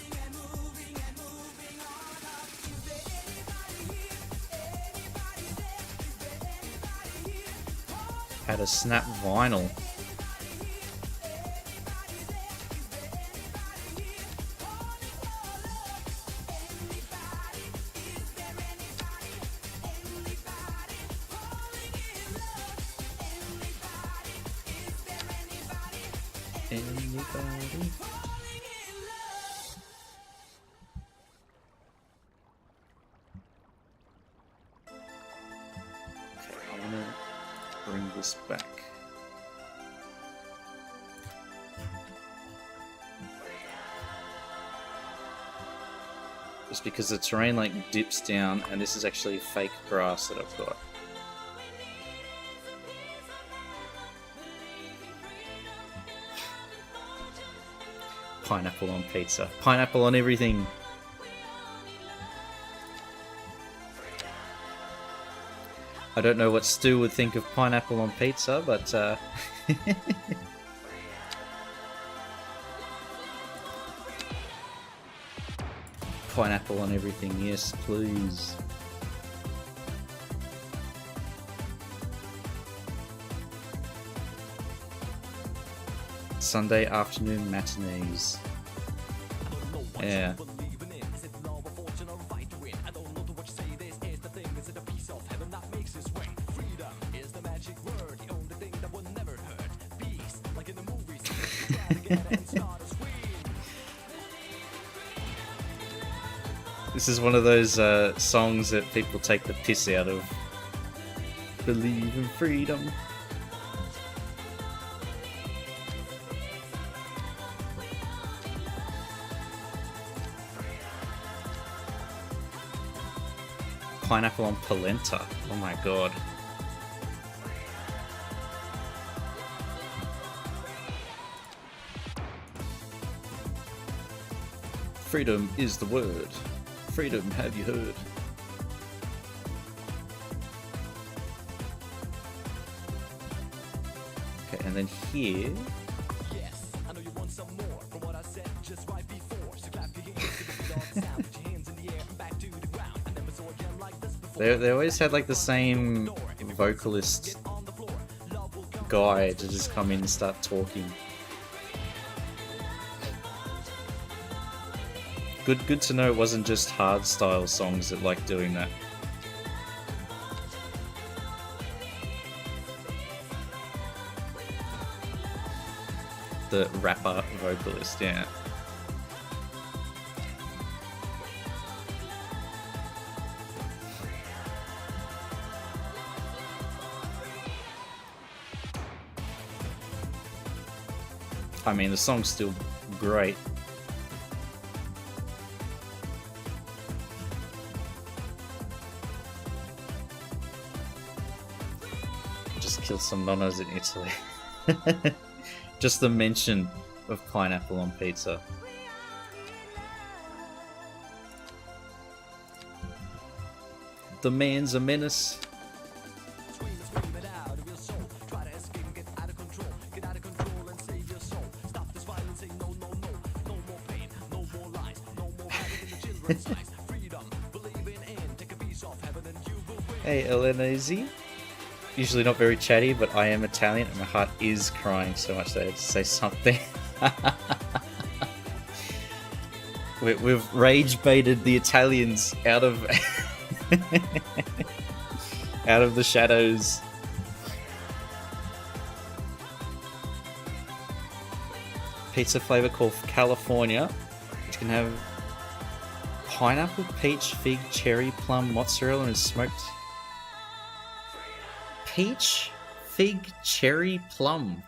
Had a snap vinyl. Anybody? Okay, I'm gonna bring this back. Just because the terrain like dips down, and this is actually fake grass that I've got. Pineapple on pizza. Pineapple on everything. I don't know what Stu would think of pineapple on pizza, but pineapple on everything, yes, please. Sunday afternoon matinees. Yeah. This is one of those songs that people take the piss out of. Believe in freedom. Pineapple on polenta. Oh my god. Freedom is the word. Freedom, have you heard? Okay, and then here. Yes, I know you want some more from what I said just right before. So clap your hands to the dog sound. Put your hands in the air and back to the ground. I never saw a jam like this before. They always had like the same vocalist guy to just come in and start talking. Good to know it wasn't just hardstyle songs that like doing that. The rapper vocalist, yeah. I mean, the song's still great. Just kill some nonnas in Italy. Just the mention of pineapple on pizza. The man's a menace. Hey, Elenese. Usually not very chatty, but I am Italian and my heart is crying so much that I had to say something. We've rage baited the Italians out of out of the shadows. Pizza flavor called California, which can have pineapple, peach, fig, cherry, plum, mozzarella, and smoked. Peach, fig, cherry, plum.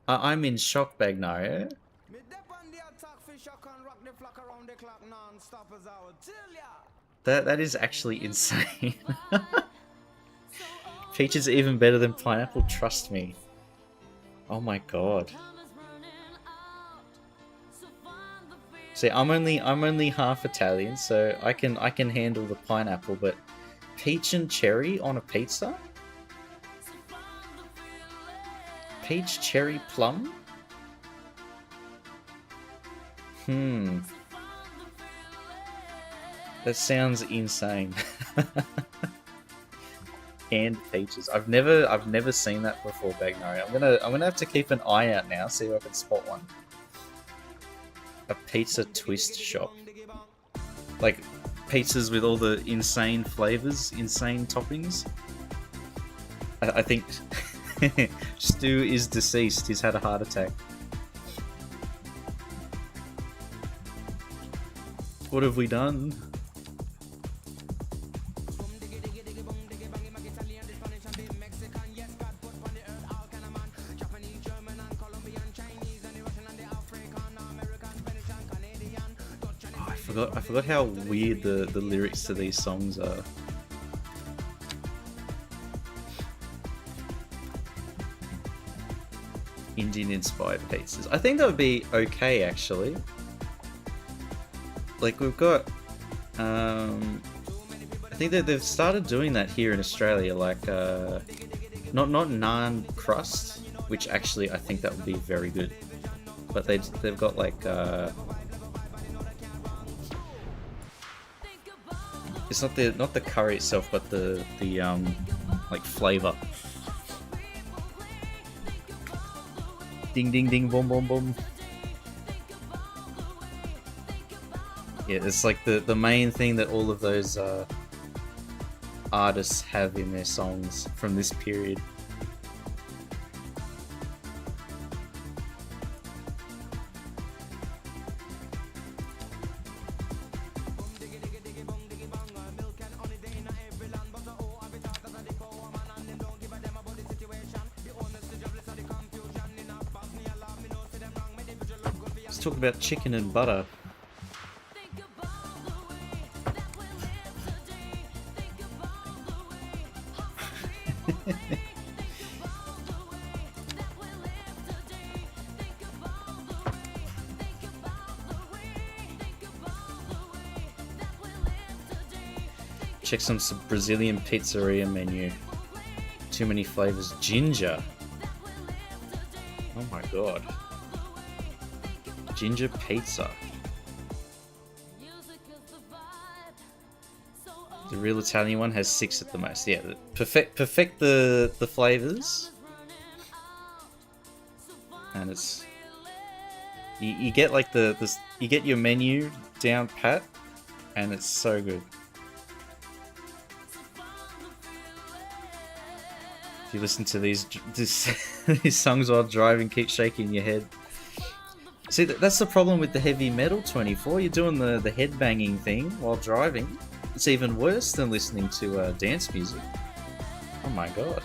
I'm in shock, Bagnario. Me dep on the attack fish, I can rock the flock around the clock non-stop as I would tell ya. That is actually insane. Peach is even better than pineapple, trust me. Oh my god. See, I'm only half Italian, so I can handle the pineapple, but peach and cherry on a pizza? Peach, cherry, plum? That sounds insane. And peaches. I've never seen that before, Bagnari. I'm gonna have to keep an eye out now, see if I can spot one. A pizza twist shop. Like pizzas with all the insane flavors, insane toppings. I think Stu is deceased. He's had a heart attack. What have we done? I forgot how weird the lyrics to these songs are. Indian inspired pizzas. I think that would be okay actually. Like we've got I think that they've started doing that here in Australia, like not naan crust, which actually I think that would be very good. But they've got like it's not the curry itself, but the like flavor. Ding ding ding boom boom boom. Yeah, it's like the main thing that all of those artists have in their songs from this period. Let's talk about chicken and butter. Check some Brazilian pizzeria menu. Too many flavors. Ginger. Oh my god. Ginger pizza. The real Italian one has 6 at the most. Yeah, perfect the flavors. And it's you get like you get your menu down pat, and it's so good. If you listen to these songs while driving, keep shaking your head. See, that's the problem with the heavy metal 24. You're doing the head banging thing while driving. It's even worse than listening to dance music. Oh my god.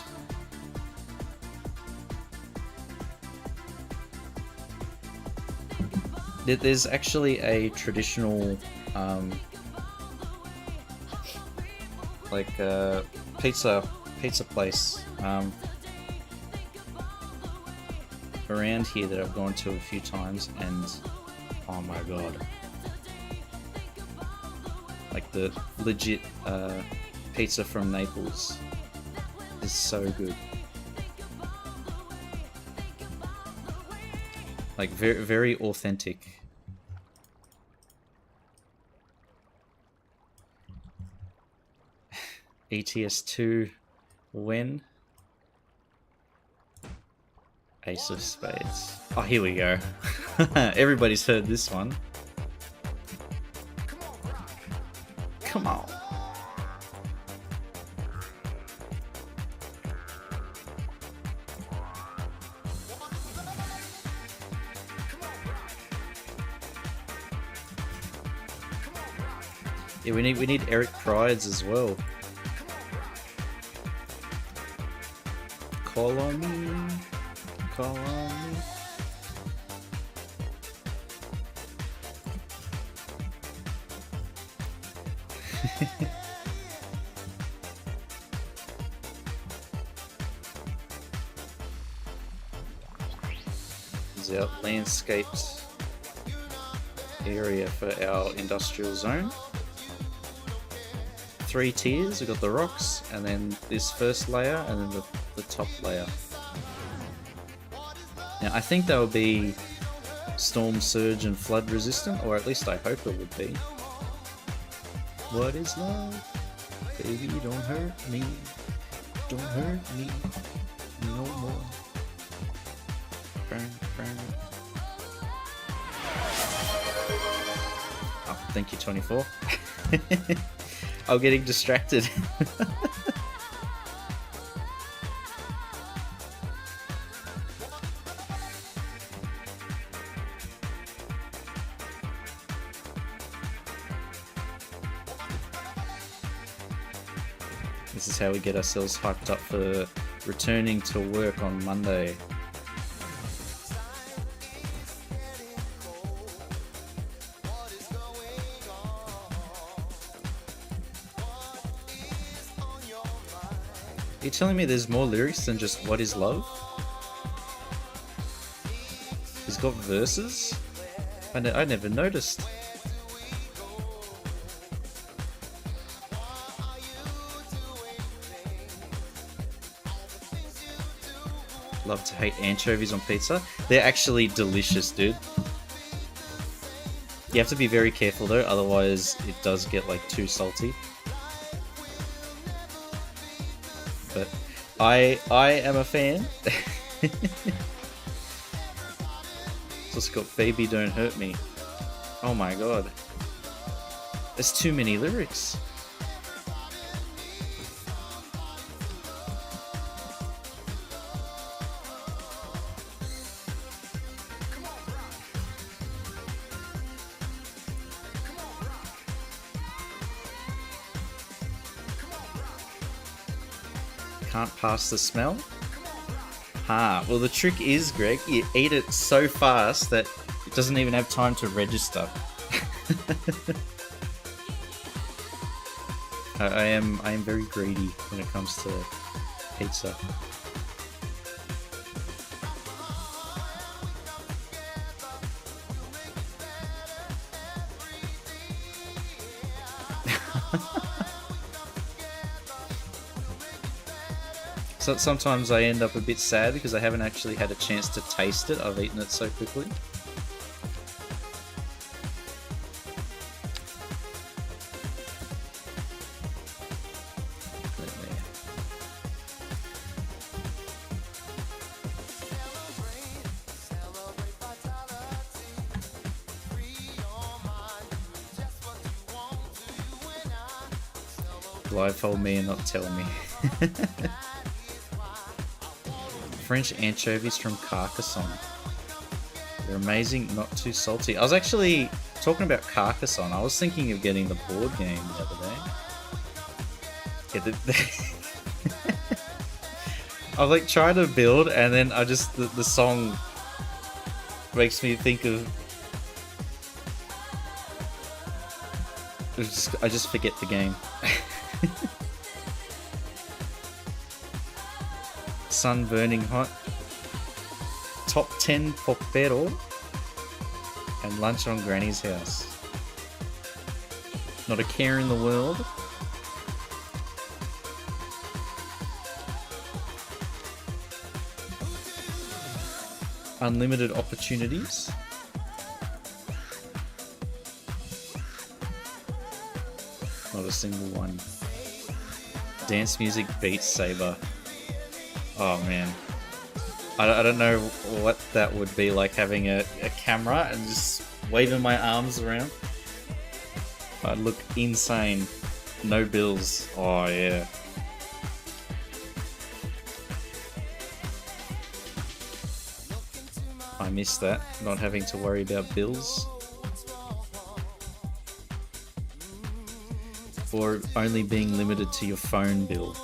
There's actually a traditional like pizza place around here that I've gone to a few times, and oh my god, like the legit pizza from Naples is so good. Like very, very authentic. ETS2 when? Ace of Spades. Oh, here we go. Everybody's heard this one. Come on. Yeah, we need Eric Prydz as well. Call on me. Call on me. This is our landscaped area for our industrial zone. 3 tiers. We've got the rocks, and then this first layer, and then the top layer. Now, I think they'll be storm, surge, and flood resistant, or at least I hope it would be. What is love? Baby, don't hurt me. Don't hurt me no more. Burn, burn. Oh, thank you, 24. I'm getting distracted. This is how we get ourselves hyped up for returning to work on Monday. Are you telling me there's more lyrics than just "What is love"? He's got verses? I never noticed. Love to hate anchovies on pizza. They're actually delicious, dude. You have to be very careful though, otherwise it does get like too salty. But I am a fan. Just got "Baby Don't Hurt Me." Oh my god. There's too many lyrics. Can't pass the smell? Well the trick is, Greg, you eat it so fast that it doesn't even have time to register. I am very greedy when it comes to pizza. So sometimes I end up a bit sad because I haven't actually had a chance to taste it. I've eaten it so quickly. Blindfold me and not tell me. French anchovies from Carcassonne. They're amazing, not too salty. I was actually talking about Carcassonne. I was thinking of getting the board game the other day. Yeah, I like trying to build, and then I just the song makes me think of. I just forget the game. Sun burning hot. Top 10 popero and lunch on Granny's house. Not a care in the world. Unlimited opportunities. Not a single one. Dance music, Beat Saber. Oh man, I don't know what that would be like, having a camera and just waving my arms around. I'd look insane. No bills. Oh yeah. I miss that, not having to worry about bills. Or only being limited to your phone bill.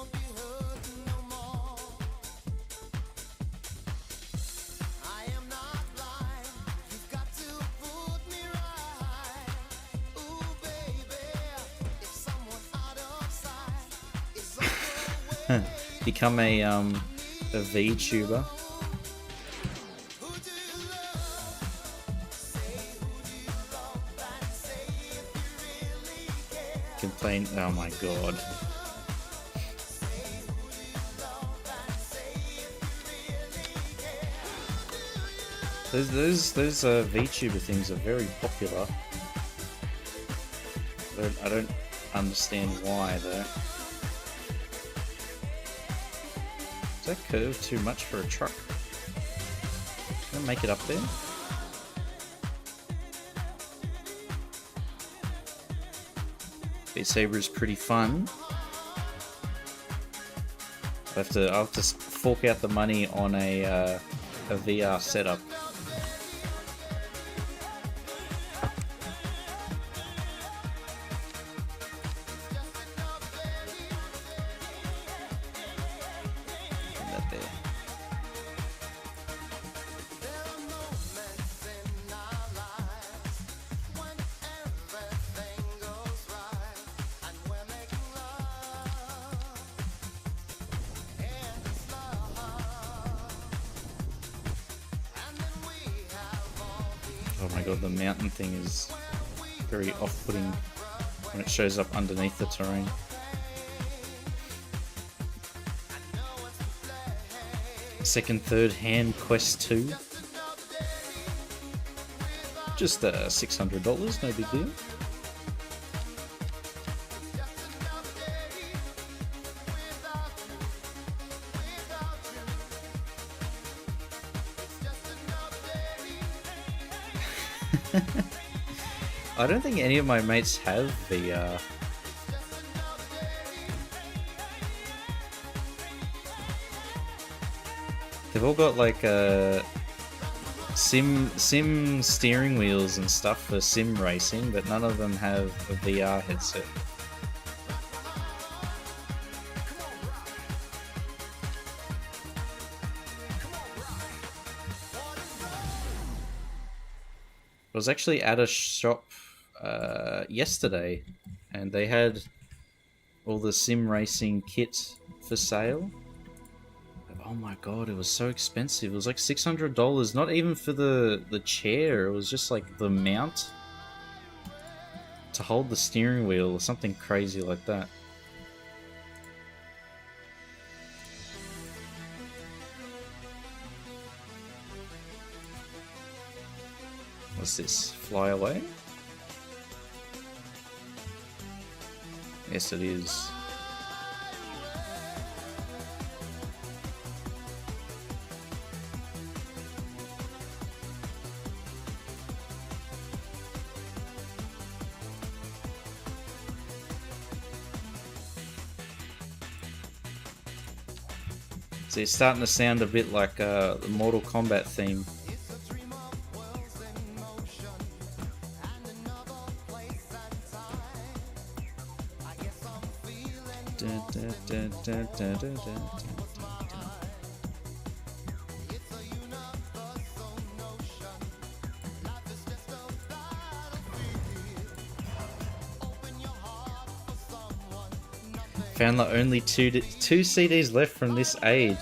become a VTuber. Complain. Oh my god. Those VTuber things are very popular. I don't understand why though. Is that curve too much for a truck? Can I make it up there? Beat Saber is pretty fun. I'll have to fork out the money on a VR setup. Put that there. Oh my god, the mountain thing is very off-putting when it shows up underneath the terrain. Second, third hand Quest 2. Just $600, no big deal. I don't think any of my mates have VR. They've all got like sim steering wheels and stuff for sim racing, but none of them have a VR headset. I was actually at a shop yesterday, and they had all the sim racing kit for sale. Oh my god, it was so expensive. It was like $600, not even for the chair. It was just like the mount to hold the steering wheel or something crazy like that. What's this? Fly away? Yes, it is. So it's starting to sound a bit like the Mortal Kombat theme. Found the only two CDs left from this age.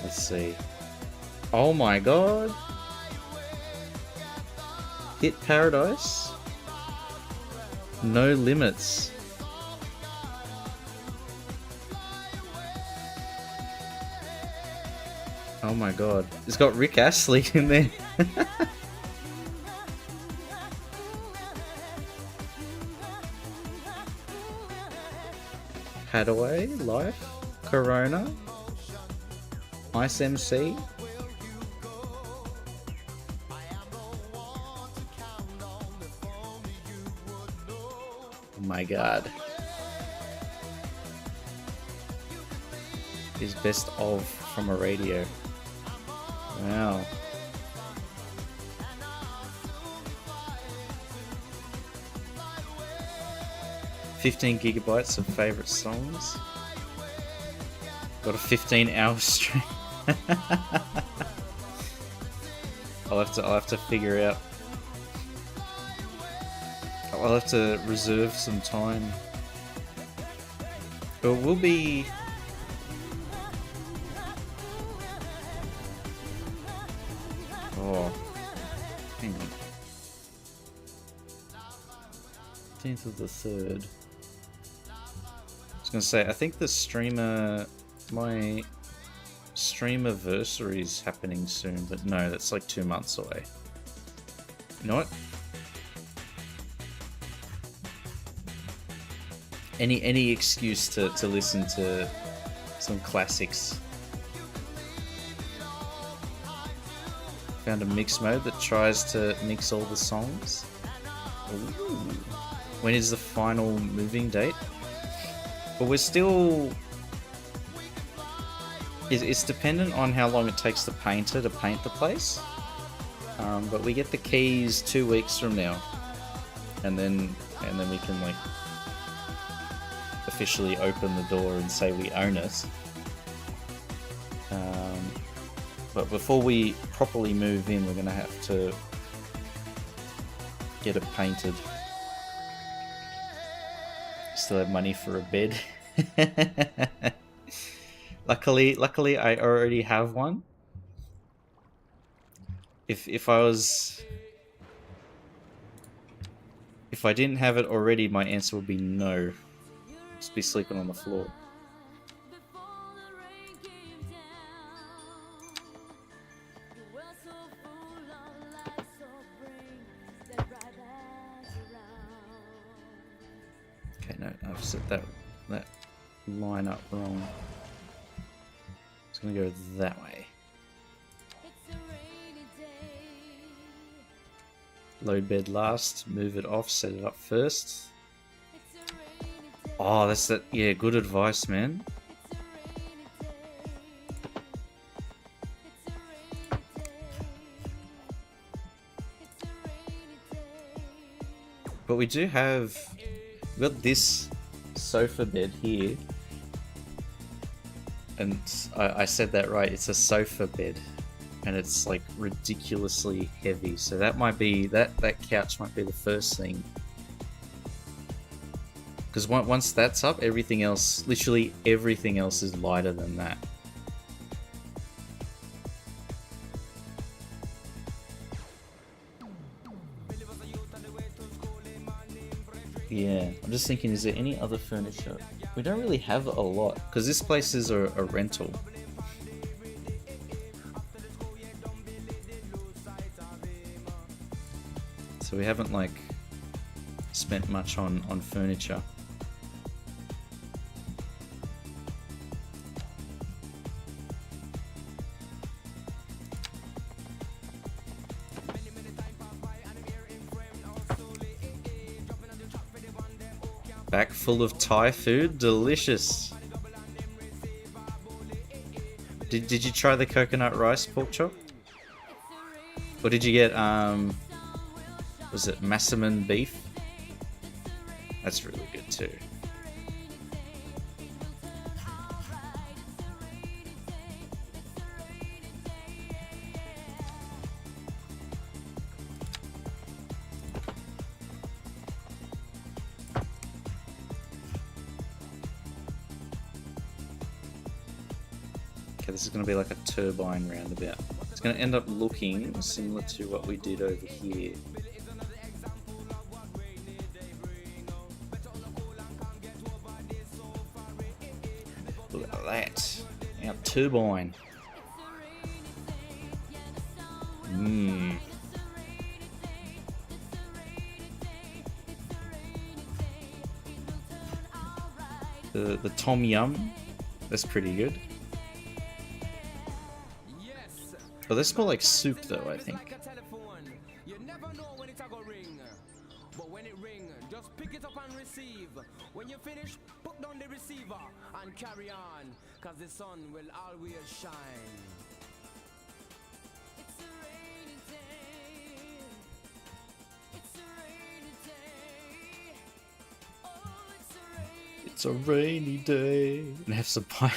Let's see. Oh my god. Hit Paradise. No Limits. Oh my god. It's got Rick Astley in there. Hadaway, Life, Corona, Ice MC. Oh my god. His best of from a radio. Wow. $15 GB of favorite songs. Got a 15-hour stream. I'll have to figure out. I'll have to reserve some time. But we'll be. Oh, hang on. 15th of the 3rd. I was gonna say, I think the streamer, my streamiversary is happening soon, but no, that's like 2 months away. You know what? Any excuse to listen to some classics. Found a mix mode that tries to mix all the songs. Ooh. When is the final moving date? But we're still... It's dependent on how long it takes the painter to paint the place. But we get the keys 2 weeks from now. And then we can like officially open the door and say we own it. But before we properly move in, we're gonna have to get it painted. Still have money for a bed. Luckily, I already have one. If I didn't have it already, my answer would be no. Just be sleeping on the floor. Okay, no, I've set that line up wrong. It's gonna go that way. Load bed last, move it off, set it up first. Oh, that's that. Yeah, good advice, man. But we do have... We've got this sofa bed here. And I said that right, it's a sofa bed. And it's like ridiculously heavy. So that might be... That couch might be the first thing. Because once that's up, everything else, literally everything else is lighter than that. Yeah, I'm just thinking, is there any other furniture? We don't really have a lot, because this place is a rental. So we haven't like spent much on furniture. Back full of Thai food, delicious. Did you try the coconut rice pork chop? Or did you get was it massaman beef? That's really good too. Okay, this is going to be like a turbine roundabout. It's going to end up looking similar to what we did over here. Look at that. Our turbine. The tom yum, that's pretty good. But that's more like soup though, I think. You never know when it's gonna ring. But when it ring, just pick it up and receive. When you finish, put down the receiver and carry on, cause the sun will always shine. It's a rainy day. And have some pine.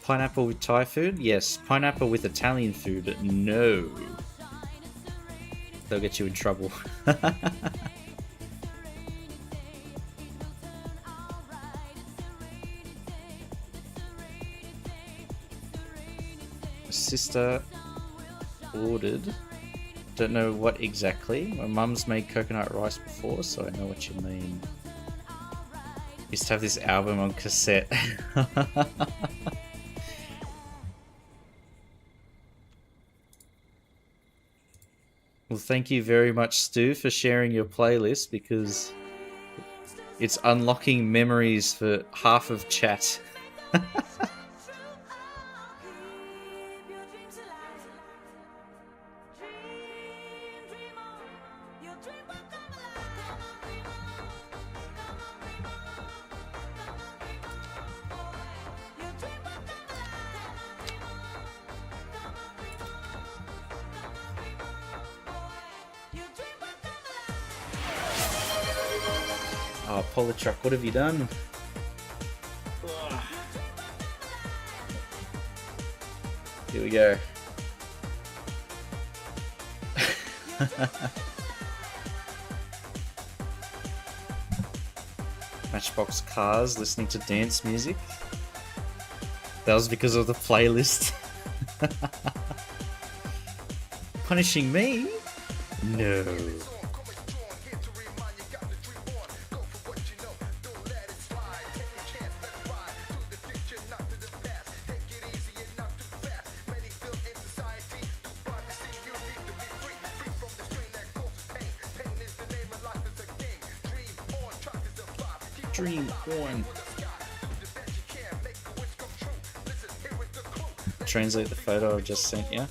Pineapple with Thai food? Yes. Pineapple with Italian food? No. They'll get you in trouble. Sister ordered. Don't know what exactly. My mum's made coconut rice before, so I know what you mean. Used to have this album on cassette. Well, thank you very much, Stu, for sharing your playlist, because it's unlocking memories for half of chat. Oh, Polytruck, what have you done? Ugh. Here we go. Matchbox Cars, listening to dance music. That was because of the playlist. Punishing me? No. Dream on. Translate the photo I just sent you.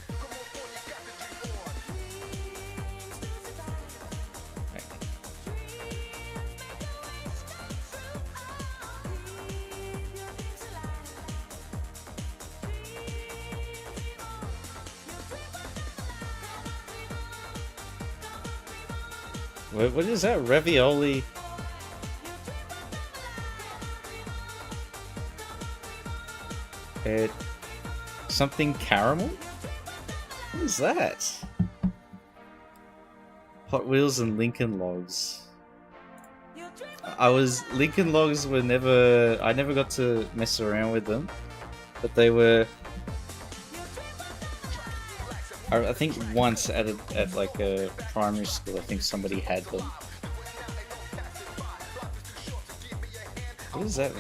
What is that? Ravioli? Something caramel? What is that? Hot Wheels and Lincoln Logs. Lincoln Logs were never... I never got to mess around with them. But they were... I think once at like a primary school, I think somebody had them. What is that?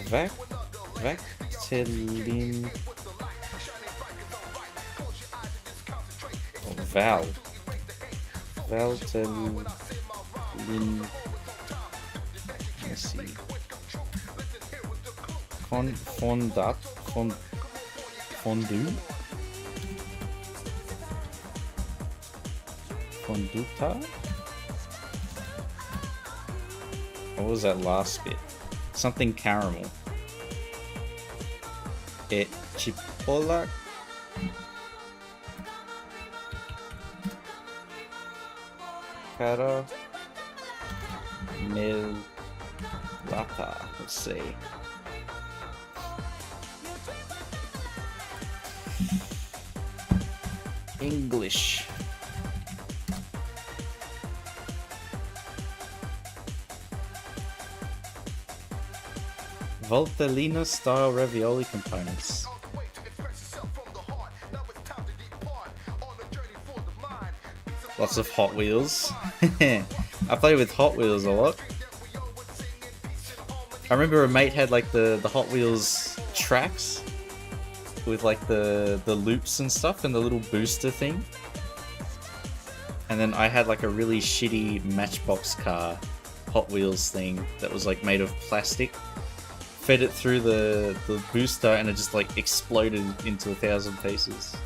Vactelin... Val. Valtelin. Let's see. Fondue. Fonduta? What was that last bit? Something caramel. Chipola. Cara Melata. Let's see. English. Voltellina style ravioli components. Lots of Hot Wheels. I play with Hot Wheels a lot. I remember a mate had like the Hot Wheels tracks with like the loops and stuff and the little booster thing. And then I had like a really shitty Matchbox car Hot Wheels thing that was like made of plastic. Fed it through the booster and it just like exploded into 1,000 pieces.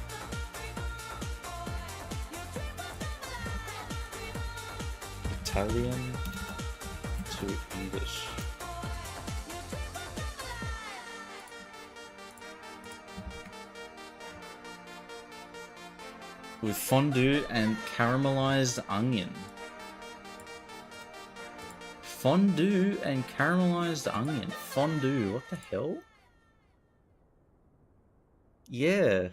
Italian to English. with fondue and caramelized onion. Fondue and caramelized onion. Fondue, what the hell? Yeah.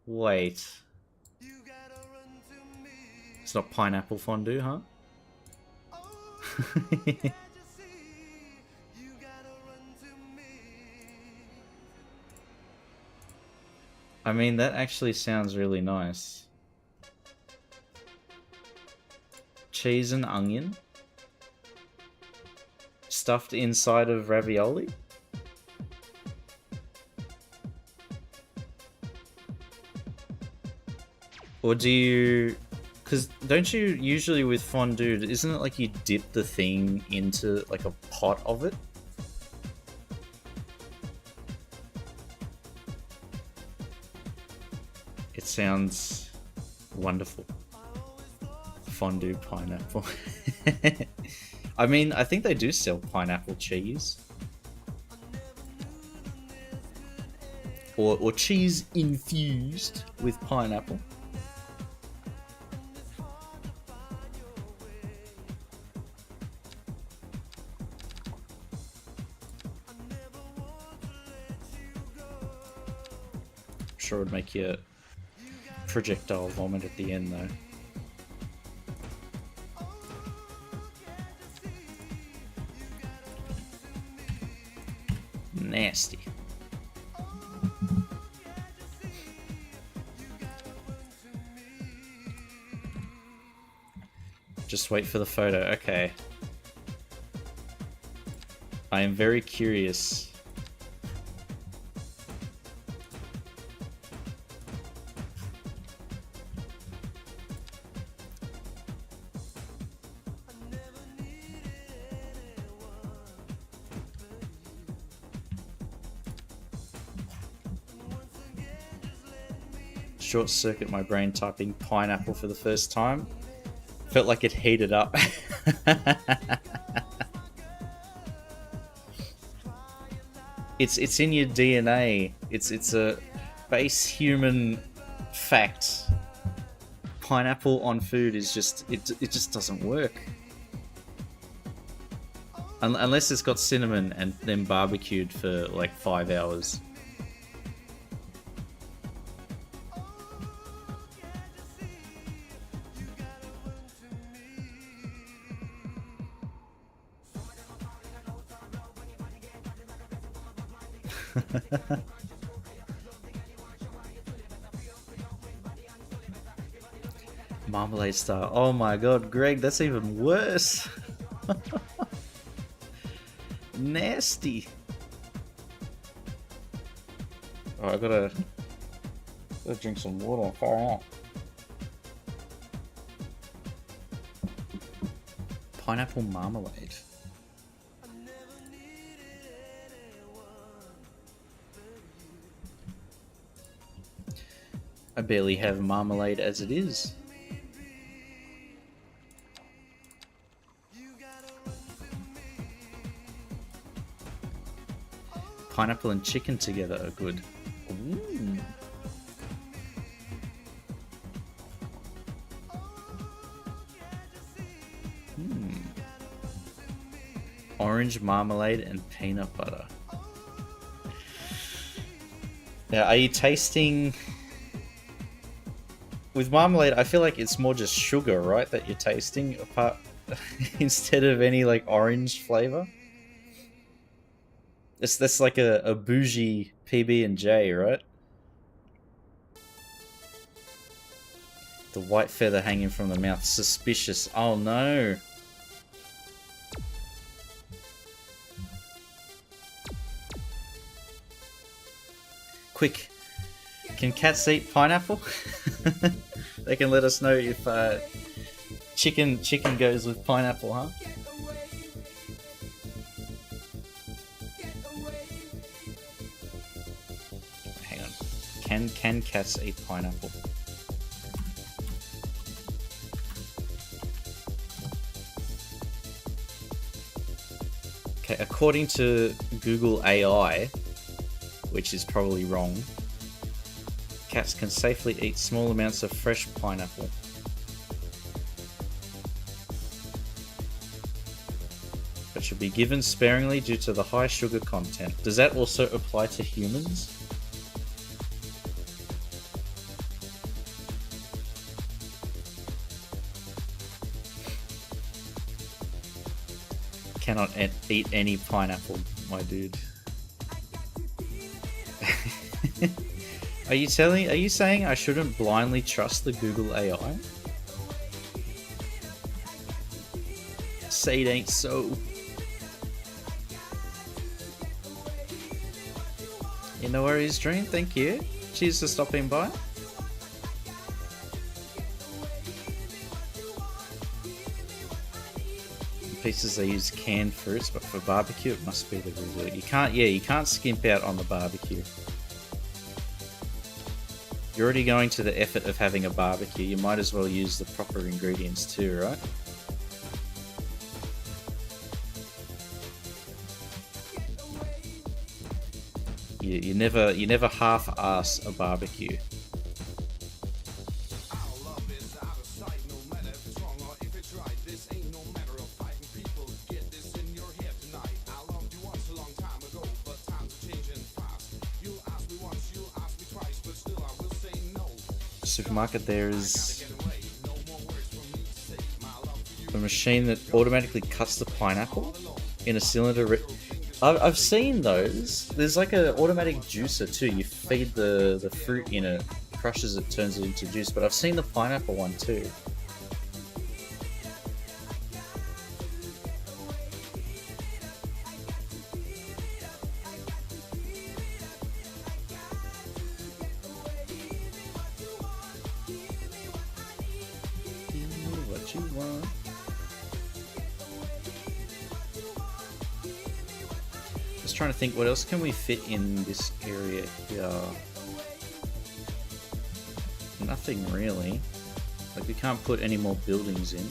Wait. It's not pineapple fondue, huh? I mean, that actually sounds really nice. Cheese and onion stuffed inside of ravioli? Or do you... Because don't you usually with fondue, isn't it like you dip the thing into like a pot of it? It sounds wonderful. Fondue pineapple. I mean, I think they do sell pineapple cheese. Or cheese infused with pineapple. I'm sure it would make you projectile vomit at the end though. Nasty. Just wait for the photo. Okay. I am very curious. Short circuit my brain typing pineapple for the first time. Felt like it heated up. It's in your DNA. It's a base human fact. Pineapple on food is just it just doesn't work. Unless it's got cinnamon and then barbecued for like 5 hours. Marmalade style. Oh my god, Greg, that's even worse. Nasty. Oh, I gotta drink some water. Far out. Pineapple marmalade. I barely have marmalade as it is. Pineapple and chicken together are good. Ooh. Orange marmalade and peanut butter. Now, are you tasting... With marmalade, I feel like it's more just sugar, right, that you're tasting, apart instead of any like orange flavor. That's like a bougie PB&J, right? The white feather hanging from the mouth, suspicious. Oh no. Quick. Can cats eat pineapple? They can let us know if chicken goes with pineapple, huh? Hang on. Can cats eat pineapple? Okay, according to Google AI, which is probably wrong. Cats can safely eat small amounts of fresh pineapple. But should be given sparingly due to the high sugar content. Does that also apply to humans? Cannot eat any pineapple, my dude. Are you saying I shouldn't blindly trust the Google AI? Say it ain't so. You know where he's Dream? Thank you. Cheers for stopping by. Pieces they use canned fruits, but for barbecue it must be the real deal. You can't skimp out on the barbecue. You're already going to the effort of having a barbecue, you might as well use the proper ingredients too, right? You never half-ass a barbecue. Supermarket, there is a machine that automatically cuts the pineapple in a cylinder. I've seen those. There's like an automatic juicer too. You feed the fruit in it, crushes it, turns it into juice. But I've seen the pineapple one too. Trying to think, what else can we fit in this area here? Nothing really. Like, we can't put any more buildings in.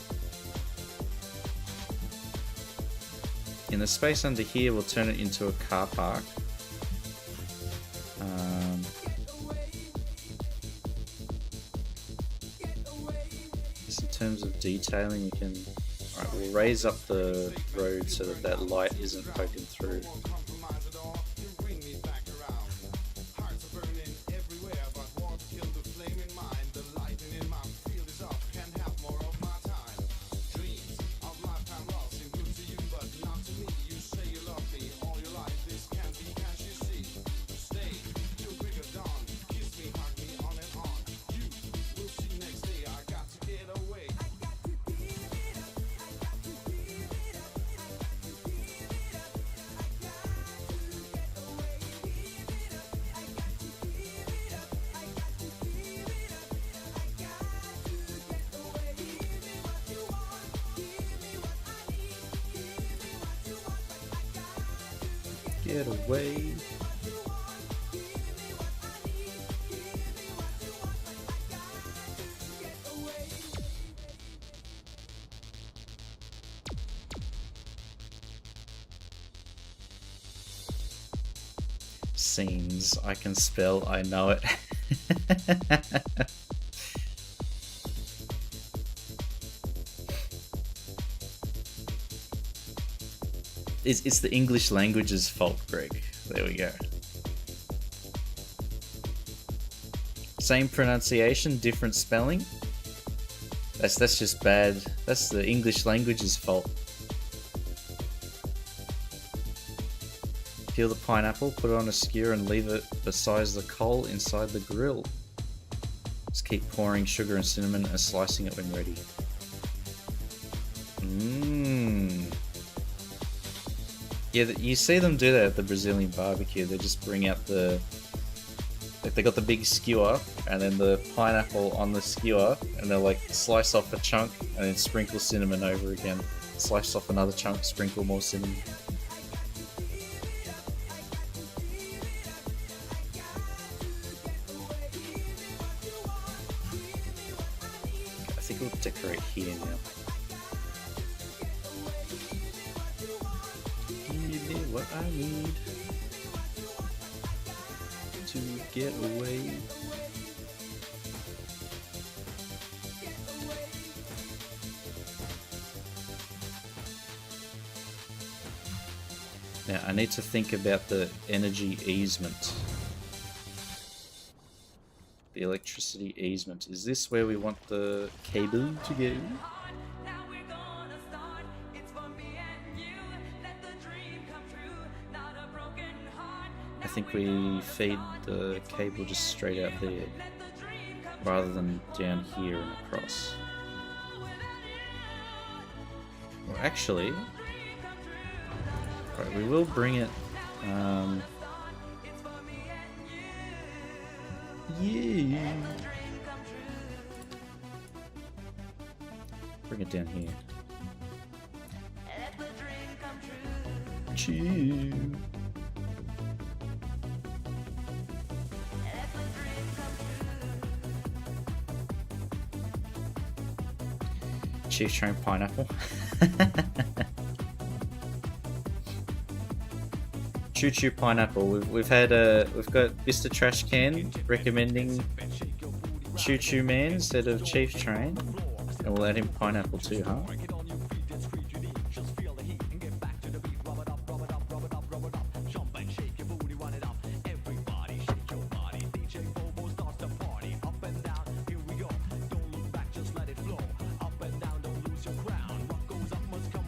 In the space under here, we'll turn it into a car park. Just in terms of detailing, we can... Alright, we'll raise up the road so that that light isn't poking through. Get away. Scenes. I can spell, I know it. It's the English language's fault, Greg. There we go. Same pronunciation, different spelling. That's just bad. That's the English language's fault. Peel the pineapple, put it on a skewer and leave it beside the coal inside the grill. Just keep pouring sugar and cinnamon and slicing it when ready. Yeah, you see them do that at the Brazilian barbecue. They just bring out like they got the big skewer and then the pineapple on the skewer, and they'll like slice off a chunk and then sprinkle cinnamon over again. Slice off another chunk, sprinkle more cinnamon. I think we'll decorate here now. Give me what I need. to get away. Now I need to think about the energy easement. The electricity easement. Is this where we want the cable to go? I think we feed the cable just straight out there, rather than down here and across. Well, actually, right, we will bring it. Yeah. Bring it down here. Chew. Chief Train Pineapple. Choo Choo Pineapple. We've got Mr. Trash Can recommending Choo Choo Man instead of Chief Train, and we'll add in Pineapple too, huh?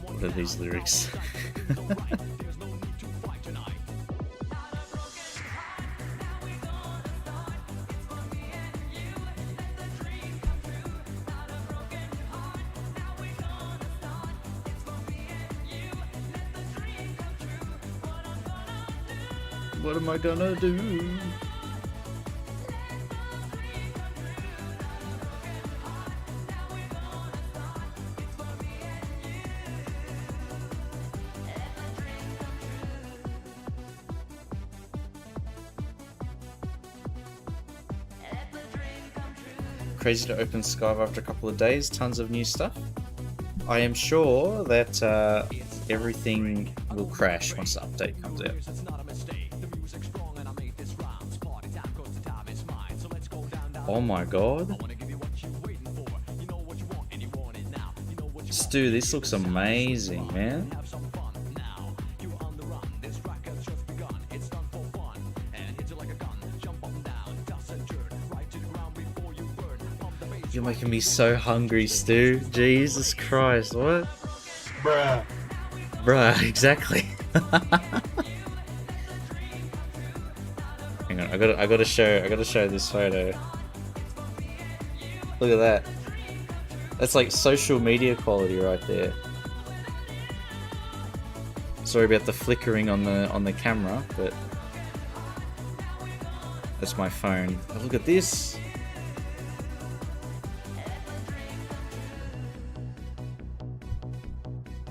What are these lyrics? What am I gonna do? Crazy to open Skive after a couple of days. Tons of new stuff. I am sure that everything will crash once the update comes out. Oh my god. Stu, this looks amazing, man. You're making me so hungry, Stu. Jesus Christ, what? Bruh. Bruh, exactly. Hang on, I gotta show this photo. Look at that. That's like social media quality right there. Sorry about the flickering on the camera, but that's my phone. Oh, look at this.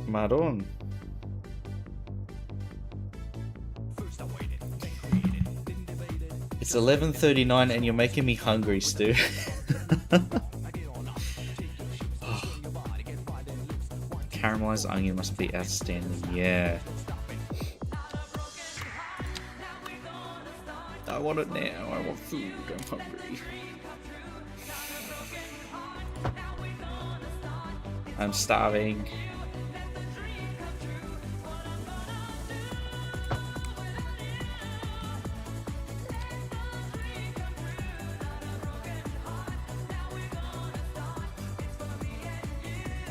Maron. It's 11:39 and you're making me hungry, Stu. Oh. Caramelized onion must be outstanding, yeah. I want it now, I want food, I'm hungry. I'm starving.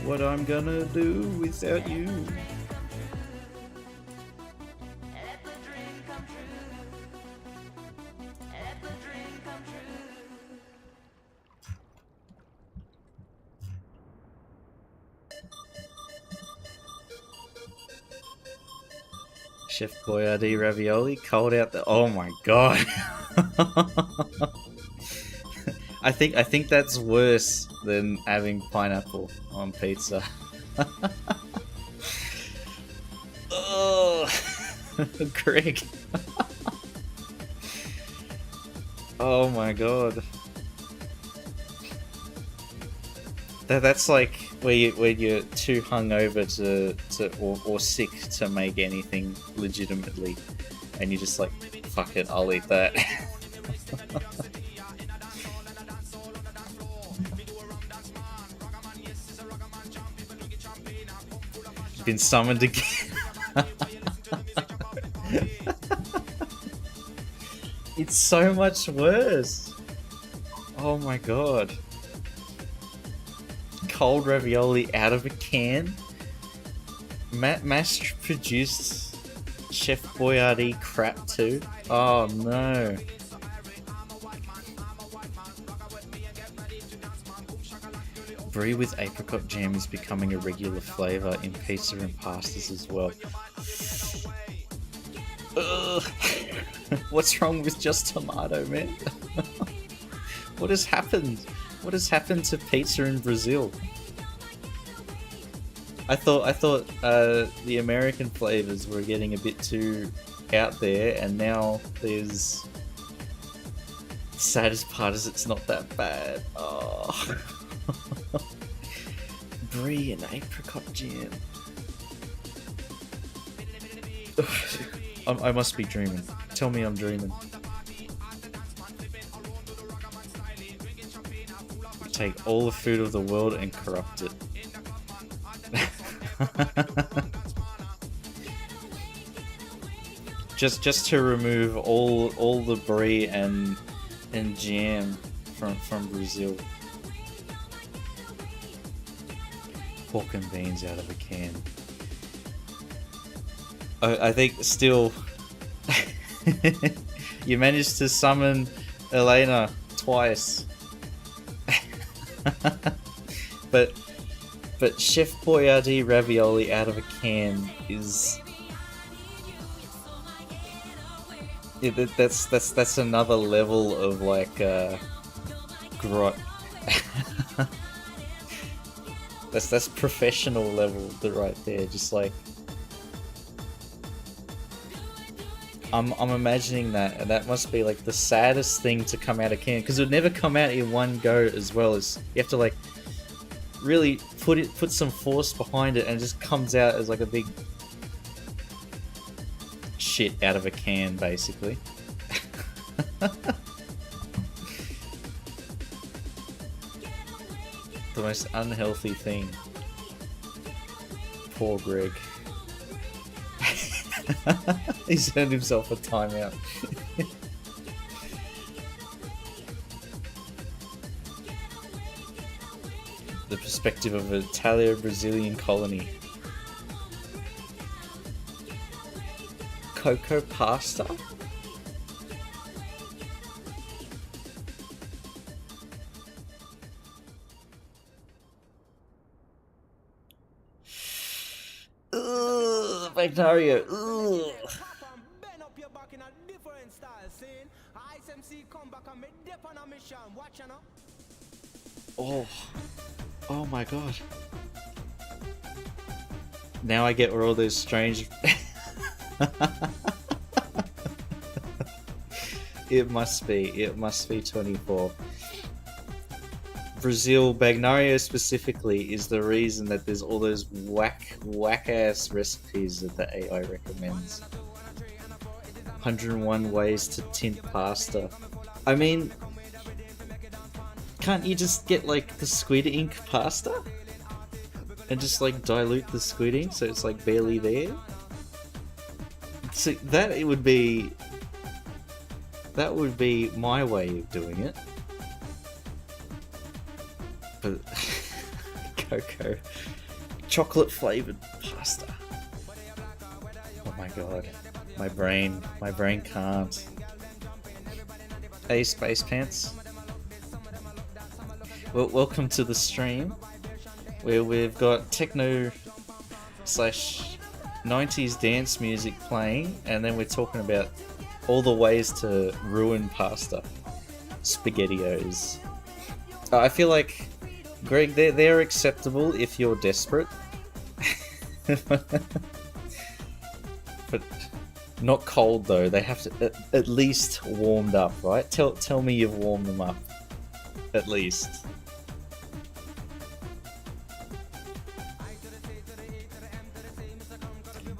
What I'm gonna do without you. Chef Boyardee ravioli, cold out the. Oh my god! I think that's worse than having pineapple on pizza. Oh, Greg. Oh my god. That's like where you're too hungover or sick to make anything legitimately, and you're just like, fuck it, I'll eat that. Been summoned again. It's so much worse. Oh my god. Cold ravioli out of a can. Mass produced Chef Boyardee crap too. Oh no. Brie with apricot jam is becoming a regular flavour in pizza and pastas as well. Ugh. What's wrong with just tomato, man? What has happened? What has happened to pizza in Brazil? I thought the American flavors were getting a bit too out there, and now there's. The saddest part is it's not that bad. Oh. Brie and apricot jam. I must be dreaming. Tell me I'm dreaming. Take all the food of the world and corrupt it. just to remove all the brie and jam from Brazil. Pork and beans out of a can. I think still you managed to summon Elena twice. but Chef Boyardee ravioli out of a can is that's another level of like grot. that's professional level right there. Just like I'm imagining that, and that must be like the saddest thing to come out of can, because it would never come out in one go as well. As you have to like really put some force behind it, and it just comes out as like a big shit out of a can, basically. The most unhealthy thing. Poor Greg. He's earned himself a timeout. The perspective of an Italo-Brazilian colony. Cocoa pasta? Ugh, Magnario. Ugh. Oh. Oh my god. Now I get where all those strange... It must be 24. Brazil, Bagnario specifically, is the reason that there's all those whack ass recipes that the AI recommends. 101 ways to tint pasta. I mean, can't you just get like the squid ink pasta? And just like dilute the squid ink so it's like barely there? So that would be my way of doing it. But cocoa, chocolate flavored pasta. Oh my god, my brain can't. Hey, Space Pants. Well, welcome to the stream where we've got techno / 90s dance music playing, and then we're talking about all the ways to ruin pasta. SpaghettiOs. I feel like, Greg, they're acceptable if you're desperate. But not cold though. They have to at least warmed up, right? Tell me you've warmed them up. At least.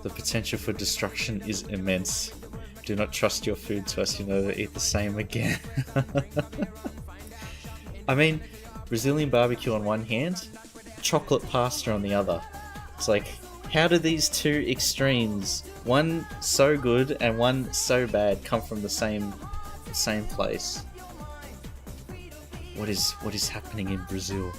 The potential for destruction is immense. Do not trust your food to us, you never eat the same again. I mean, Brazilian barbecue on one hand, chocolate pasta on the other. It's like, how do these two extremes, one so good and one so bad, come from the same place? What is happening in Brazil?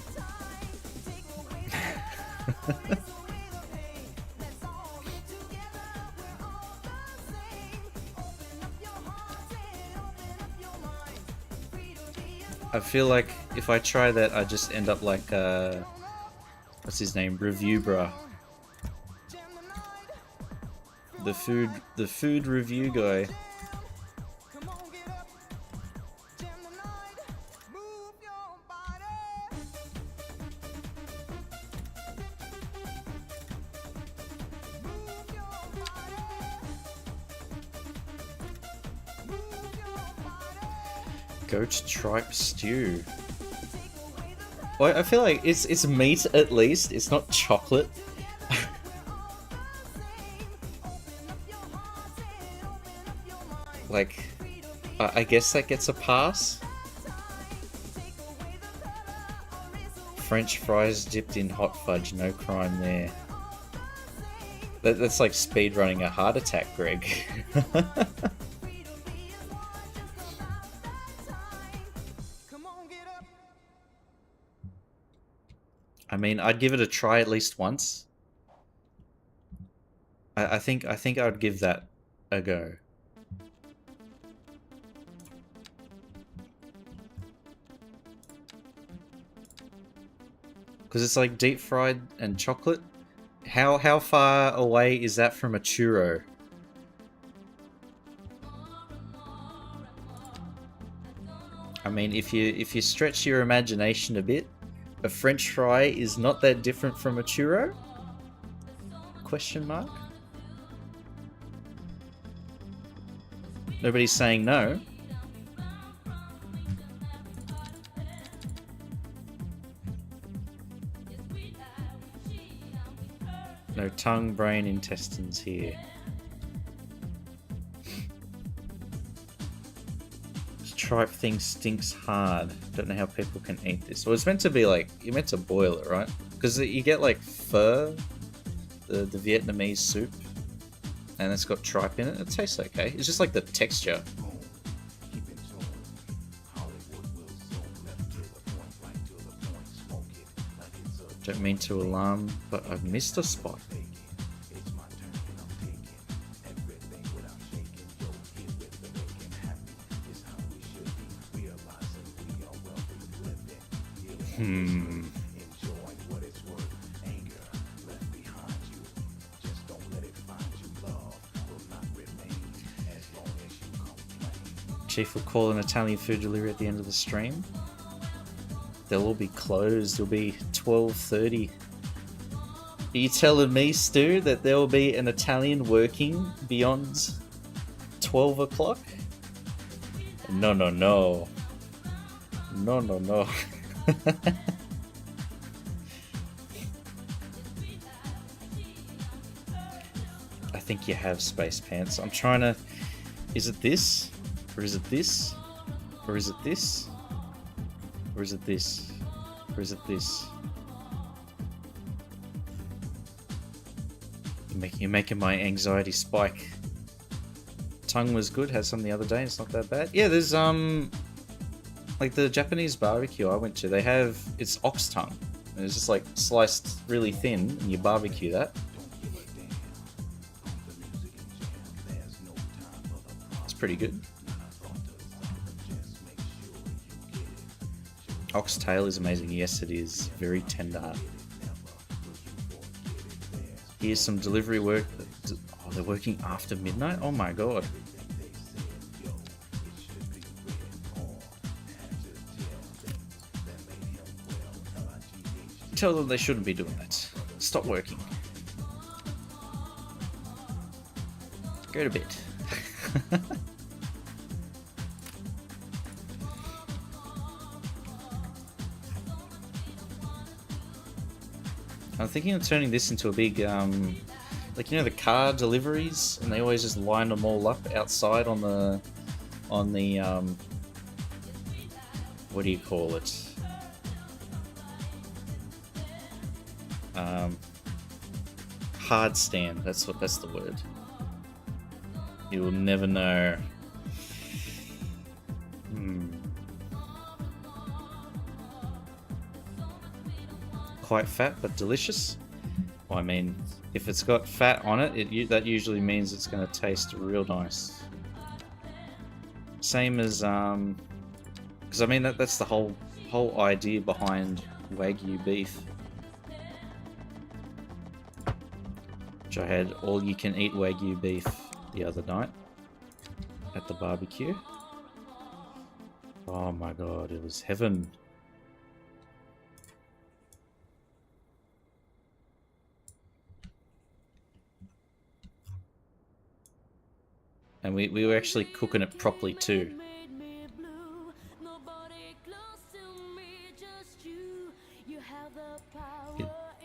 I feel like if I try that, I just end up like, what's his name? Review Bruh. The food review guy. Goat tripe stew. Well, I feel like it's meat at least. It's not chocolate. Like, I guess that gets a pass. French fries dipped in hot fudge, no crime there. That's like speedrunning a heart attack, Greg. I mean, I'd give it a try at least once. I think I would give that a go. Because it's like deep fried and chocolate. How far away is that from a churro? I mean, if you stretch your imagination a bit, a French fry is not that different from a churro? Question mark? Nobody's saying no. No tongue, brain, intestines here. This tripe thing stinks hard. Don't know how people can eat this. Well, it's meant to be like, you're meant to boil it, right? Because you get like pho, the Vietnamese soup, and it's got tripe in it. It tastes okay. It's just like the texture. Don't mean to alarm, but I've missed a spot. Chief will call an Italian food delivery at the end of the stream. They'll all be closed. It'll be 12:30. Are you telling me, Stu, that there will be an Italian working beyond 12 o'clock? No, no, no. No, no, no. I think you have space pants. I'm trying to... Is it this? Or is it this? Or is it this? Or is it this? Or is it this? You're making my anxiety spike. Tongue was good, had some the other day, it's not that bad. Yeah, there's like the Japanese barbecue I went to, they have, it's ox tongue. And it's just like sliced really thin and you barbecue that. It's pretty good. Oxtail is amazing. Yes, it is. Very tender. Here's some delivery work. Oh, they're working after midnight? Oh my god. Tell them they shouldn't be doing that. Stop working. Go to bed. I'm thinking of turning this into a big like, you know, the car deliveries, and they always just line them all up outside on the what do you call it? Hard stand. That's the word. You will never know. Quite fat but delicious. Well, I mean, if it's got fat on it, that usually means it's going to taste real nice. Same as because I mean that's the whole idea behind Wagyu beef. Which I had all you can eat Wagyu beef the other night at the barbecue. Oh my god, it was heaven. And we were actually cooking it properly too.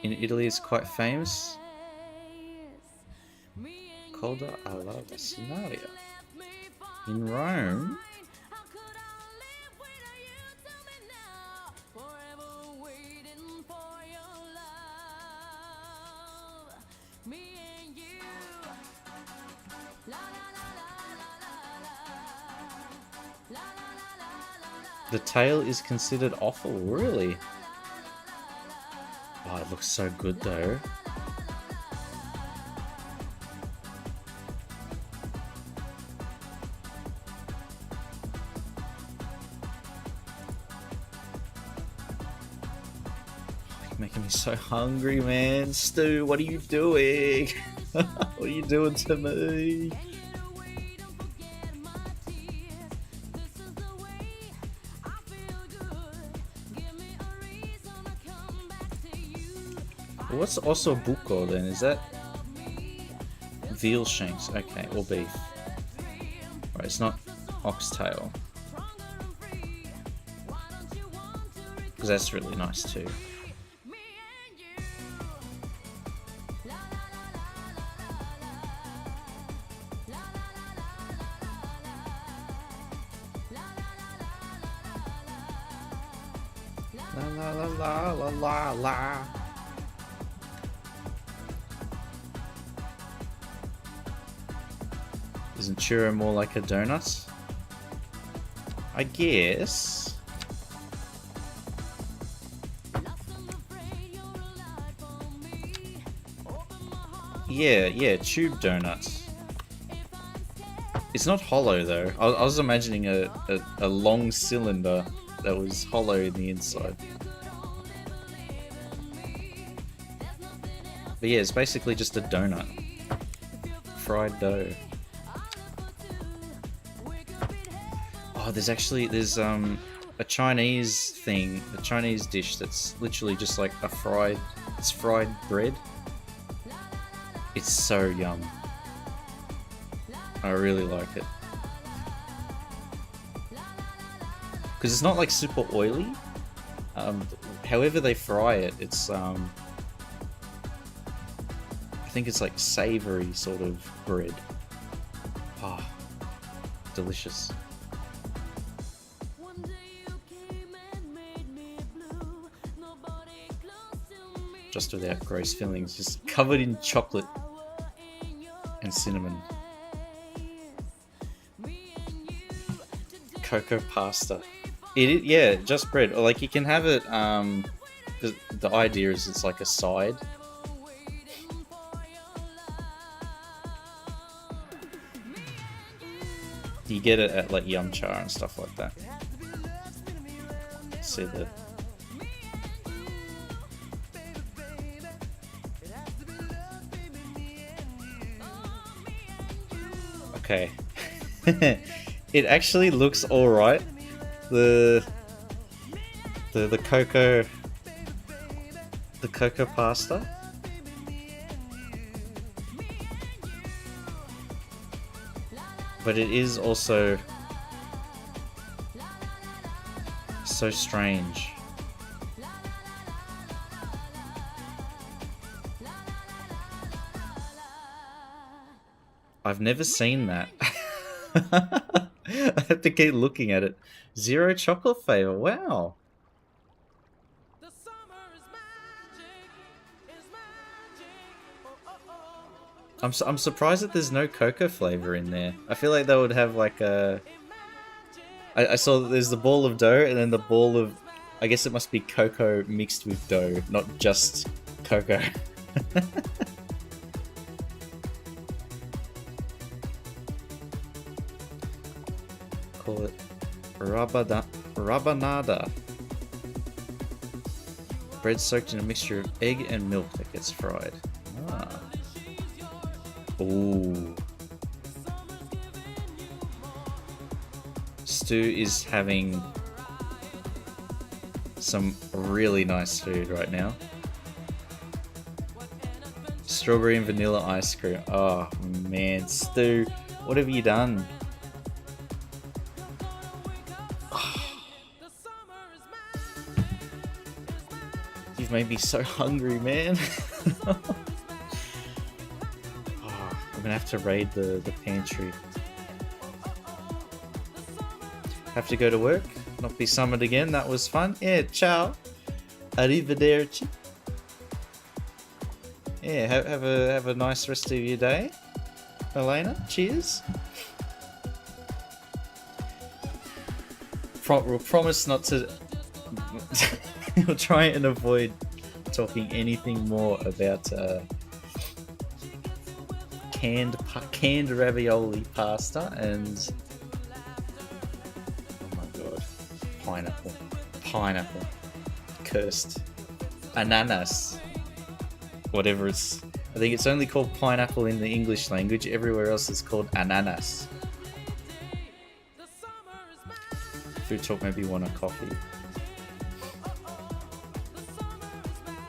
In Italy, it's quite famous. Coda alla Vaccinaria. In Rome, the tail is considered offal, really? Oh, it looks so good though. You're making me so hungry, man. Stu, what are you doing? What are you doing to me? What's osso buco then? Is that veal shanks? Okay, or beef. Right, it's not oxtail. Because that's really nice too. La la la la la la la. Isn't churro more like a donut? I guess. Yeah, tube donuts. It's not hollow though. I was imagining a long cylinder that was hollow in the inside. But yeah, it's basically just a donut. Fried dough. Oh, there's a Chinese thing, a Chinese dish that's literally just like it's fried bread. It's so yum. I really like it. Because it's not like super oily. However they fry it, it's I think it's like savory sort of bread. Ah, delicious. Just without gross fillings, just covered in chocolate and cinnamon. Cocoa pasta. Yeah, just bread. Or like you can have it. The idea is it's like a side. You get it at like Yum Cha and stuff like that. See the. Okay. It actually looks alright. The cocoa pasta. But it is also so strange. I've never seen that. I have to keep looking at it. Zero chocolate flavor. Wow. The summer is magic, I'm surprised that there's no cocoa flavor in there. I feel like they would have like a. I saw that there's the ball of dough and then the ball of. I guess it must be cocoa mixed with dough, not just cocoa. Call it rabanada. Bread soaked in a mixture of egg and milk that gets fried. Ah. Ooh. Stu is having some really nice food right now. Strawberry and vanilla ice cream. Oh man, Stu, what have you done? You've made me so hungry, man. I'm gonna have to raid the pantry. Have to go to work, not be summoned again. That was fun. Yeah, ciao. Arrivederci. Yeah, have a nice rest of your day, Elena. Cheers. We'll promise not to. We'll try and avoid talking anything more about canned ravioli pasta and oh my god, pineapple, cursed ananas, whatever it's. I think it's only called pineapple in the English language. Everywhere else it's called ananas. Food talk maybe want a coffee.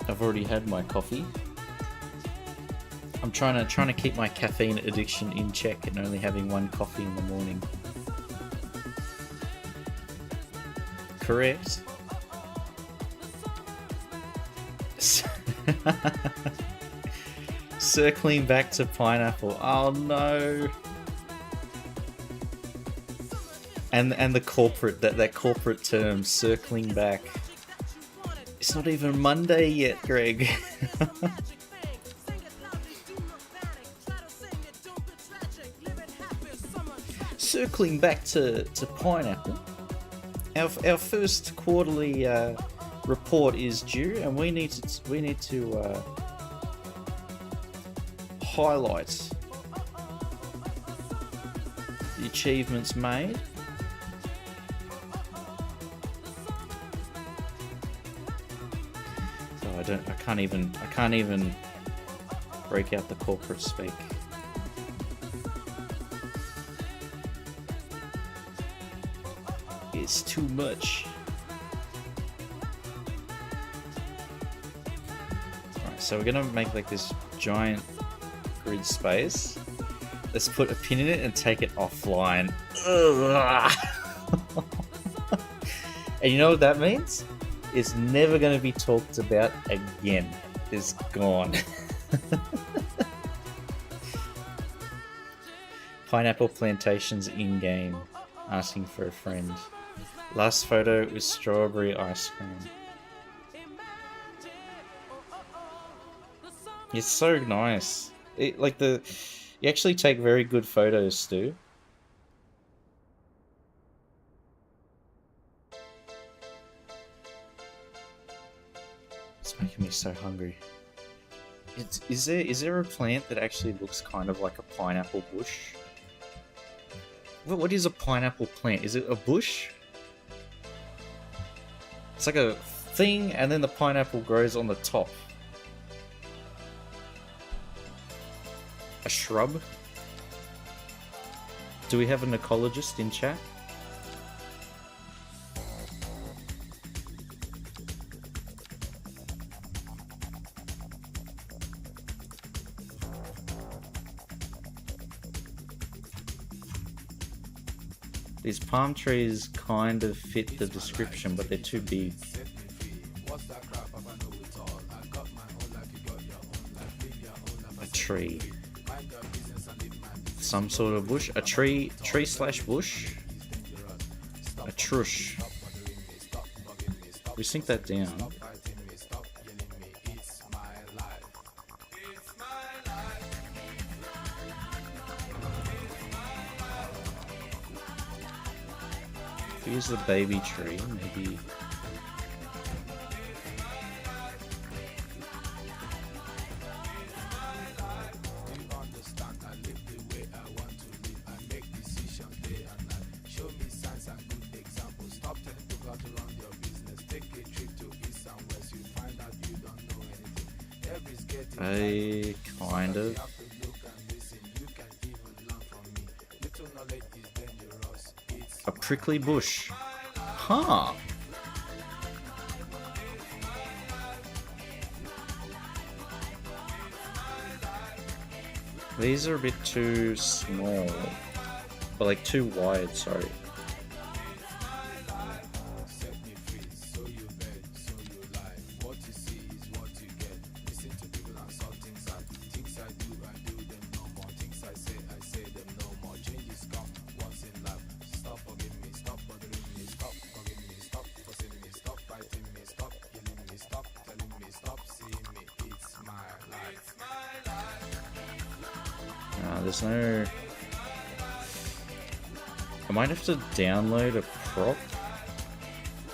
I've already had my coffee. I'm trying to keep my caffeine addiction in check and only having one coffee in the morning. Correct. Circling back to pineapple. Oh no. And the corporate that corporate term, circling back. It's not even Monday yet, Greg. Circling back to pineapple. Our first quarterly report is due, and we need to highlight the achievements made. I can't even break out the corporate speak. It's too much. Alright, so we're gonna make like this giant grid space. Let's put a pin in it and take it offline. And you know what that means? It's never going to be talked about again. It's gone. Pineapple plantations in game. Asking for a friend. Last photo was strawberry ice cream. It's so nice. You actually take very good photos, Stu. It's making me so hungry. Is there a plant that actually looks kind of like a pineapple bush? What is a pineapple plant? Is it a bush? It's like a thing, and then the pineapple grows on the top. A shrub? Do we have an ecologist in chat? These palm trees kind of fit the description, but they're too big. A tree. some sort of bush. A tree slash bush. A trush. We sink that down. Here's the baby tree, maybe. Kind of. A prickly bush. Huh. These are a bit too small. But like too wide, sorry. There's no... I might have to download a prop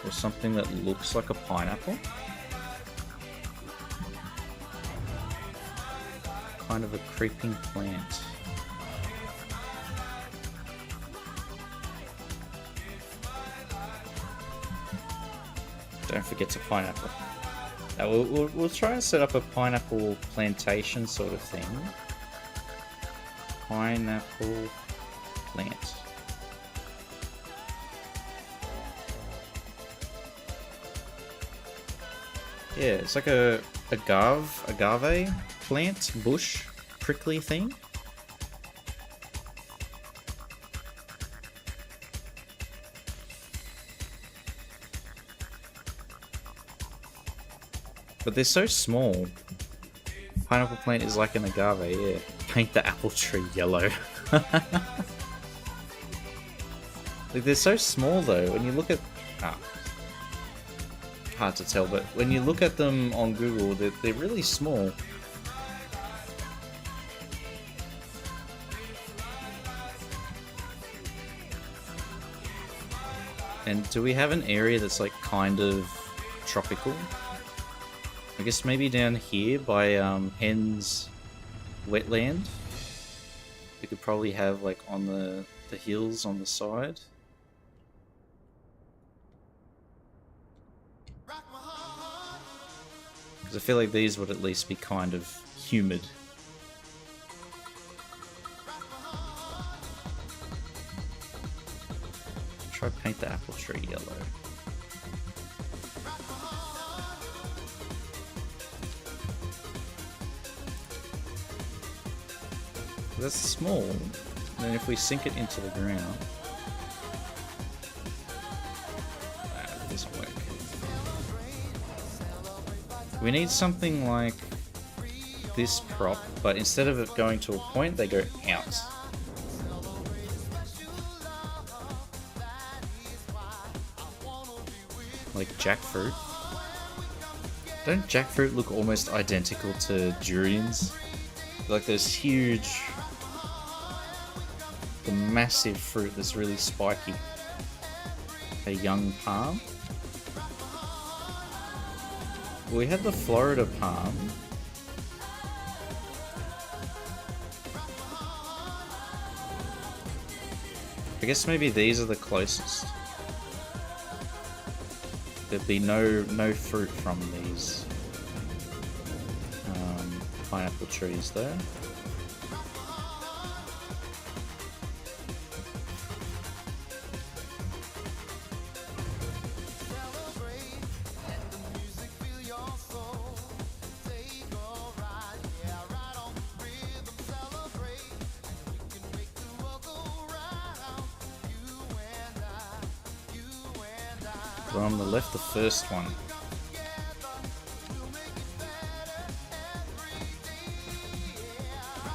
or something that looks like a pineapple. Kind of a creeping plant. Don't forget to pineapple. Now we'll try and set up a pineapple plantation sort of thing. Pineapple plant. Yeah, it's like a agave plant, bush, prickly thing. But they're so small. Pineapple plant is like an agave, yeah. Paint the apple tree yellow. Like, they're so small though. When you look at... hard to tell, but when you look at them on Google, they're really small. And do we have an area that's like kind of tropical? I guess maybe down here by Hens Wetland. We could probably have like on the hills on the side. Because I feel like these would at least be kind of humid. Try to paint the apple tree yellow. That's small. And then if we sink it into the ground... That doesn't work. We need something like this prop, but instead of it going to a point, they go out. Like jackfruit. Don't jackfruit look almost identical to durians? Like this huge... The massive fruit that's really spiky. A young palm. We had the Florida palm. I guess maybe these are the closest. There'd be no fruit from these pineapple trees there. So on the left, the first one.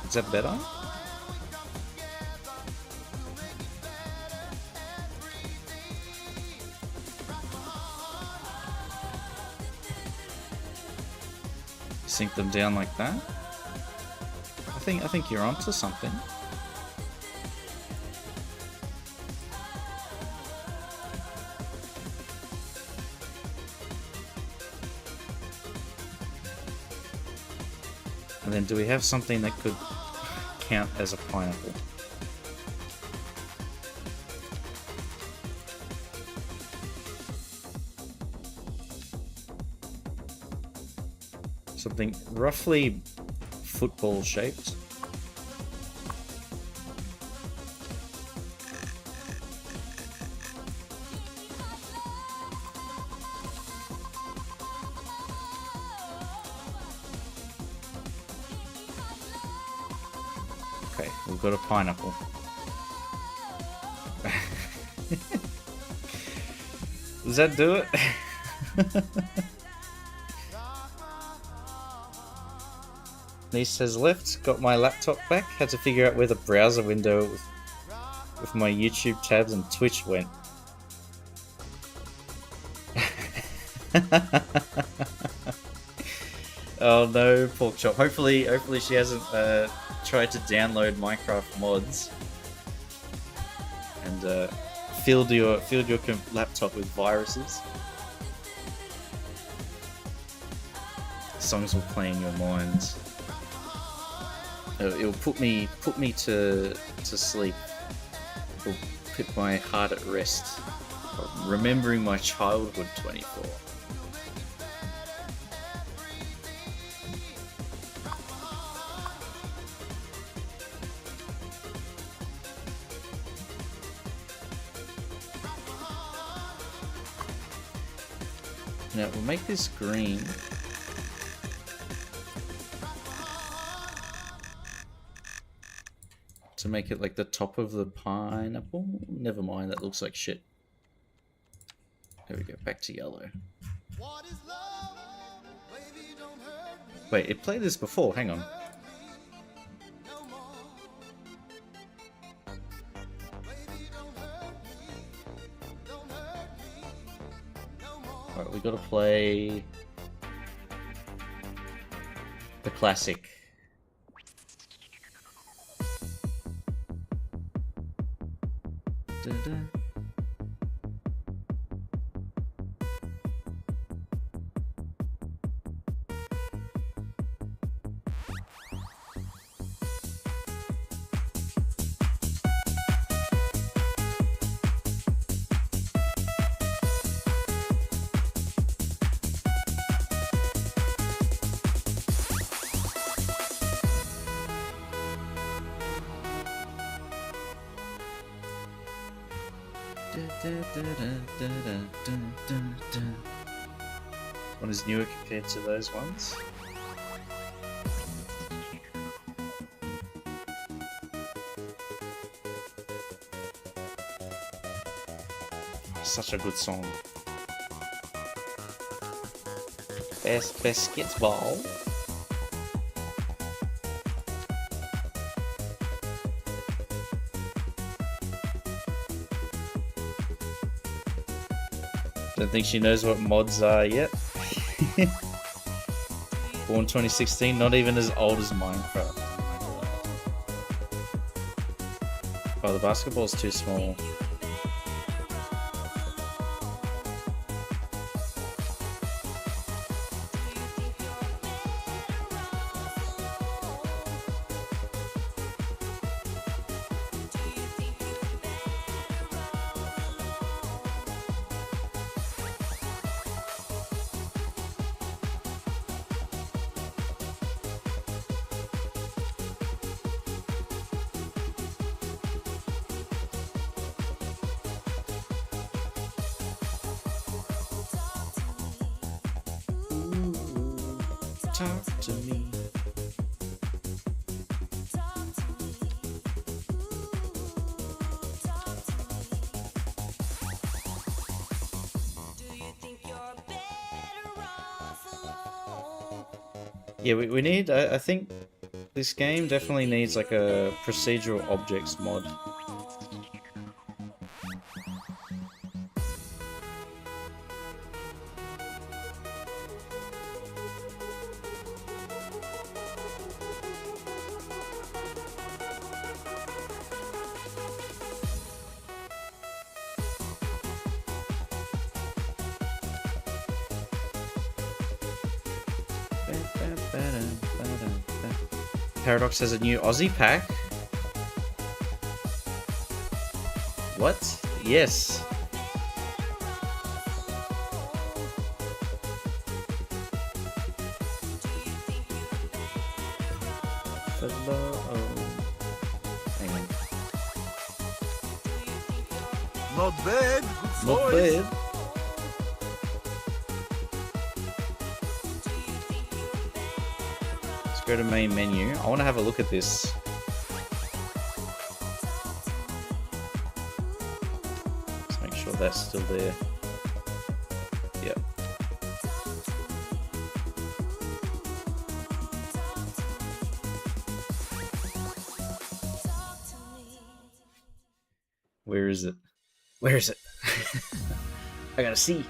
Is that better? sink them down like that. I think you're onto something. And then do we have something that could count as a pineapple? Something roughly football shaped. Okay, we've got a pineapple. Does that do it? Niece has left, got my laptop back, had to figure out where the browser window with my YouTube tabs and Twitch went. Oh no, pork chop. Hopefully she hasn't tried to download Minecraft mods and filled your laptop with viruses. Songs will play in your minds. It'll put me to sleep. It'll put my heart at rest. Remembering my childhood 24. Now we'll make this green. To make it like the top of the pineapple. Never mind, that looks like shit. There we go, back to yellow. Wait, it played this before, hang on. Alright, we gotta play the classic. Da-da. One is newer compared to those ones. Such a good song. Basketball. Don't think she knows what mods are yet. Born 2016, not even as old as Minecraft. Oh, the basketball's too small. Talk to me. Yeah, we need, I think this game definitely needs like a procedural objects mod. Paradox has a new Aussie pack. What? Yes. Hang on. Not bad. Not bad. Let's go to main menu. I want to have a look at this. Let's make sure that's still there. Yep. Where is it? Where is it? I gotta see.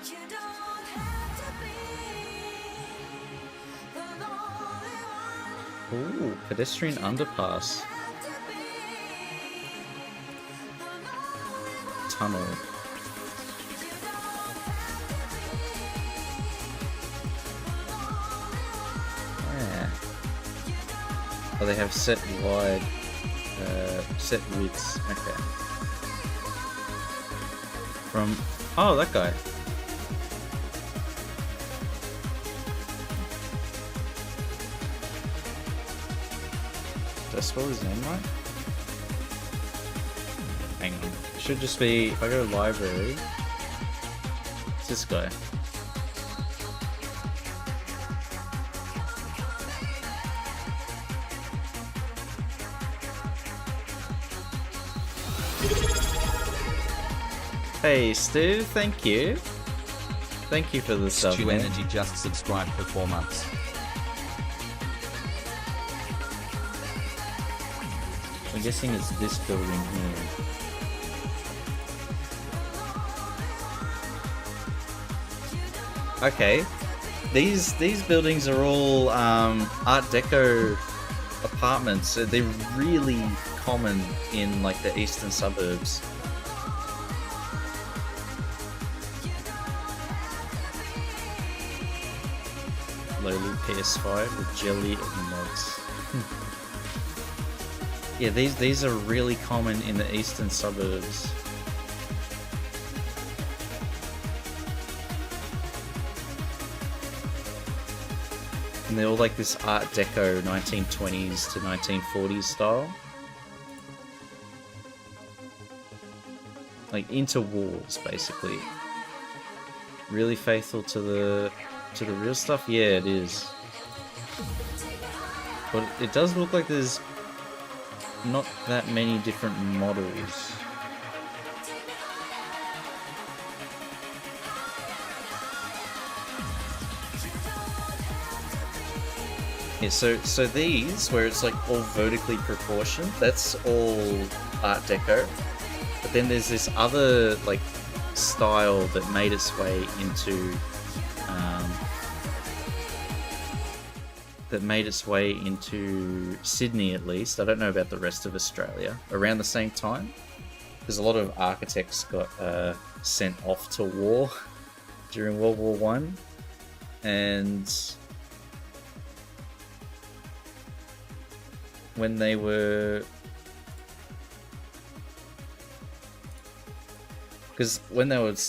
You don't have to be the lonely one. Ooh, pedestrian underpass. Have to be the lonely one. Tunnel. You don't have to be Yeah. Oh, they have set wide, set widths. Okay. From oh, that guy. Did I spell his name right? Hang on. It should just be if I go to library. It's this guy. Hey Stu, thank you. Thank you for the sub. Stu man. Energy just subscribed for 4 months. I'm guessing it's this building here. Okay, these buildings are all Art Deco apartments. They're really common in like the eastern suburbs. Lowly PS5 with jelly and mods. Yeah, these are really common in the eastern suburbs. And they're all like this Art Deco 1920s to 1940s style. Like into walls, basically. Really faithful to the real stuff? Yeah, it is. But it does look like there's not that many different models. Yeah, so these, where it's like all vertically proportioned, that's all Art Deco. But then there's this other like style that made its way into Sydney, at least. I don't know about the rest of Australia. Around the same time, because a lot of architects got sent off to war during World War One, and when they were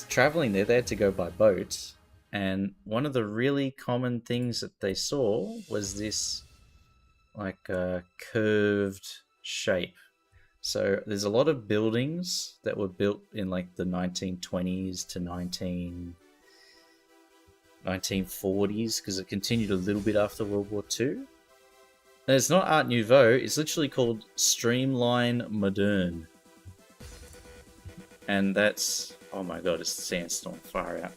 traveling there, they had to go by boat. And one of the really common things that they saw was this like curved shape. So there's a lot of buildings that were built in like the 1920s to 1940s, because it continued a little bit after World War II. And it's not Art Nouveau, it's literally called Streamline Moderne. And that's... oh my god, it's Sandstorm, far out.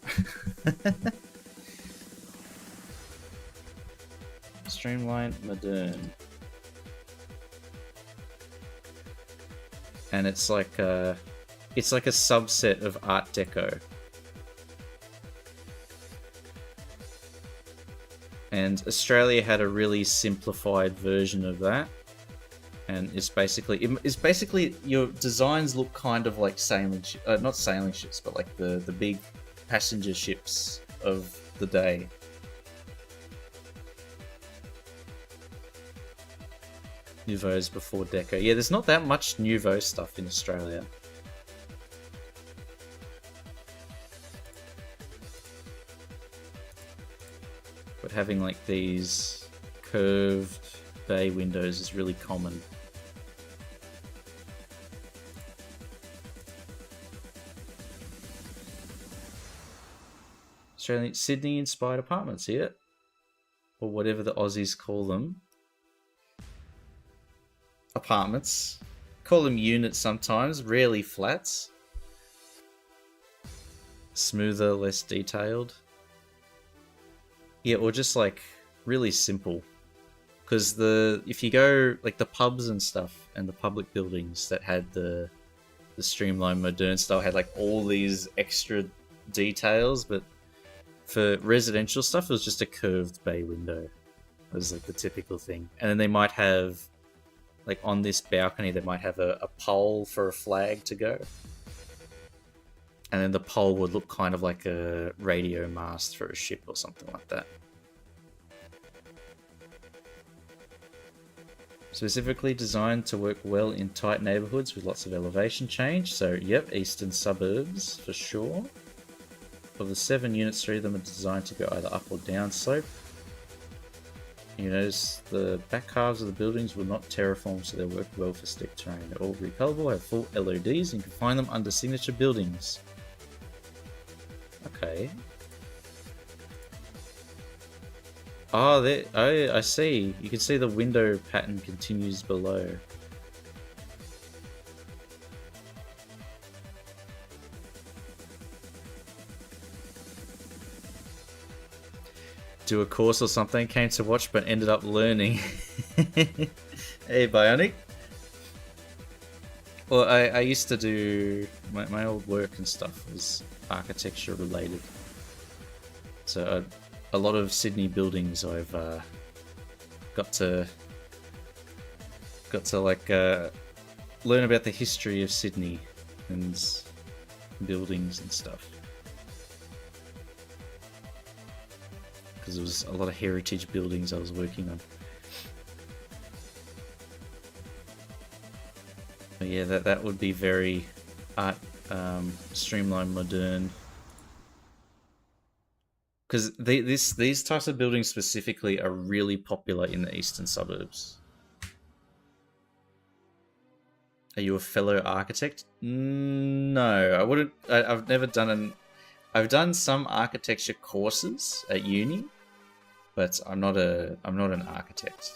Streamline Moderne. And it's like a subset of Art Deco. And Australia had a really simplified version of that. and it's basically your designs look kind of like not sailing ships, but like the big passenger ships of the day. Nouveau's before Deco. Yeah, there's not that much Nouveau stuff in Australia. But having like these curved bay windows is really common. Australian Sydney inspired apartments here, or whatever the Aussies call them. Apartments. Call them units sometimes, rarely flats. Smoother, less detailed. Yeah, or just like really simple. Because if you go like the pubs and stuff and the public buildings that had the streamlined modern style had like all these extra details, but for residential stuff it was just a curved bay window. It was like the typical thing. And then they might have like on this balcony they might have a pole for a flag to go. And then the pole would look kind of like a radio mast for a ship or something like that. Specifically designed to work well in tight neighbourhoods with lots of elevation change. So, yep, eastern suburbs for sure. Of the 7 units, 3 of them are designed to go either up or down slope. You notice the back halves of the buildings were not terraformed, so they work well for steep terrain. They're all recolorable, have full LODs, and you can find them under signature buildings. Okay. Oh, I see. You can see the window pattern continues below. Do a course or something, came to watch but ended up learning. Hey, Bionic. Well, I used to do... My old work and stuff was architecture related. So a lot of Sydney buildings I've got to like learn about the history of Sydney and buildings and stuff. Because there was a lot of heritage buildings I was working on. But yeah, that would be very art, streamlined, modern. Because these types of buildings specifically are really popular in the eastern suburbs. Are you a fellow architect? No, I wouldn't. I've never done I've done some architecture courses at uni, but I'm not an architect.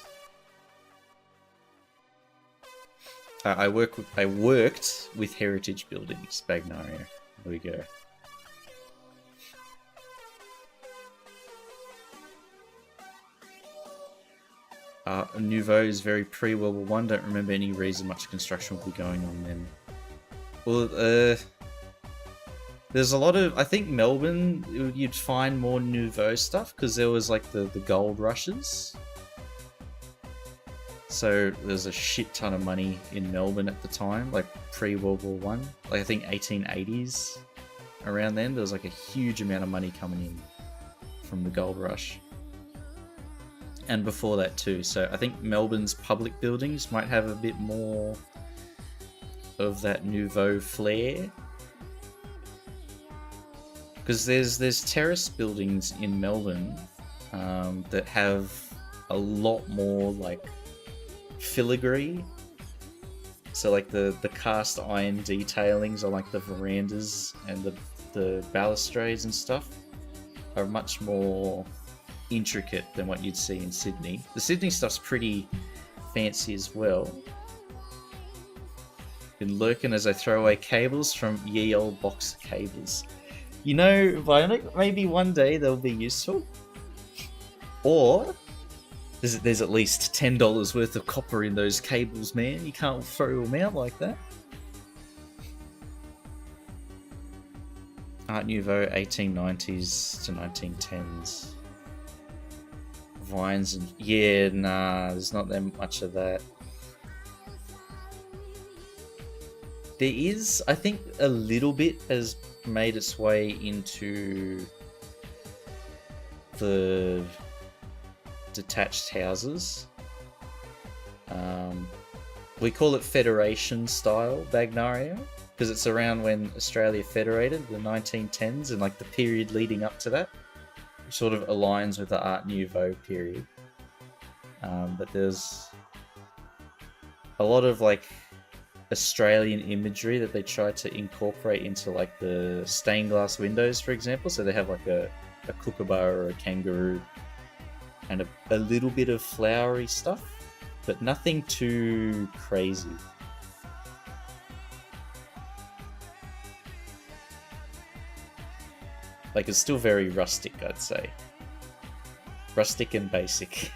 I worked with heritage buildings, Bagnaria. There we go. Nouveau is very pre-World War I. Don't remember any reason much construction would be going on then. Well, there's a lot of... I think Melbourne, you'd find more Nouveau stuff because there was like the gold rushes. So there's a shit ton of money in Melbourne at the time, like pre-World War I. Like I think 1880s, around then, there was like a huge amount of money coming in from the gold rush. And before that too. So I think Melbourne's public buildings might have a bit more of that Nouveau flair. Because there's terrace buildings in Melbourne that have a lot more like filigree. So like the cast iron detailings on like the verandas and the balustrades and stuff are much more intricate than what you'd see in Sydney. The Sydney stuff's pretty fancy as well. Been lurking as I throw away cables from ye old box of cables. You know, Bionic, maybe one day they'll be useful. Or there's at least $10 worth of copper in those cables, man. You can't throw them out like that. Art Nouveau, 1890s to 1910s. Vines and... Yeah, nah, there's not that much of that. There is, I think, a little bit has made its way into the detached houses. We call it Federation style Bagnaria because it's around when Australia federated, the 1910s, and like the period leading up to that, which sort of aligns with the Art Nouveau period. But there's a lot of like Australian imagery that they try to incorporate into like the stained glass windows, for example. So they have like a kookaburra or a kangaroo and a little bit of flowery stuff, but nothing too crazy. Like, it's still very rustic, I'd say. Rustic and basic.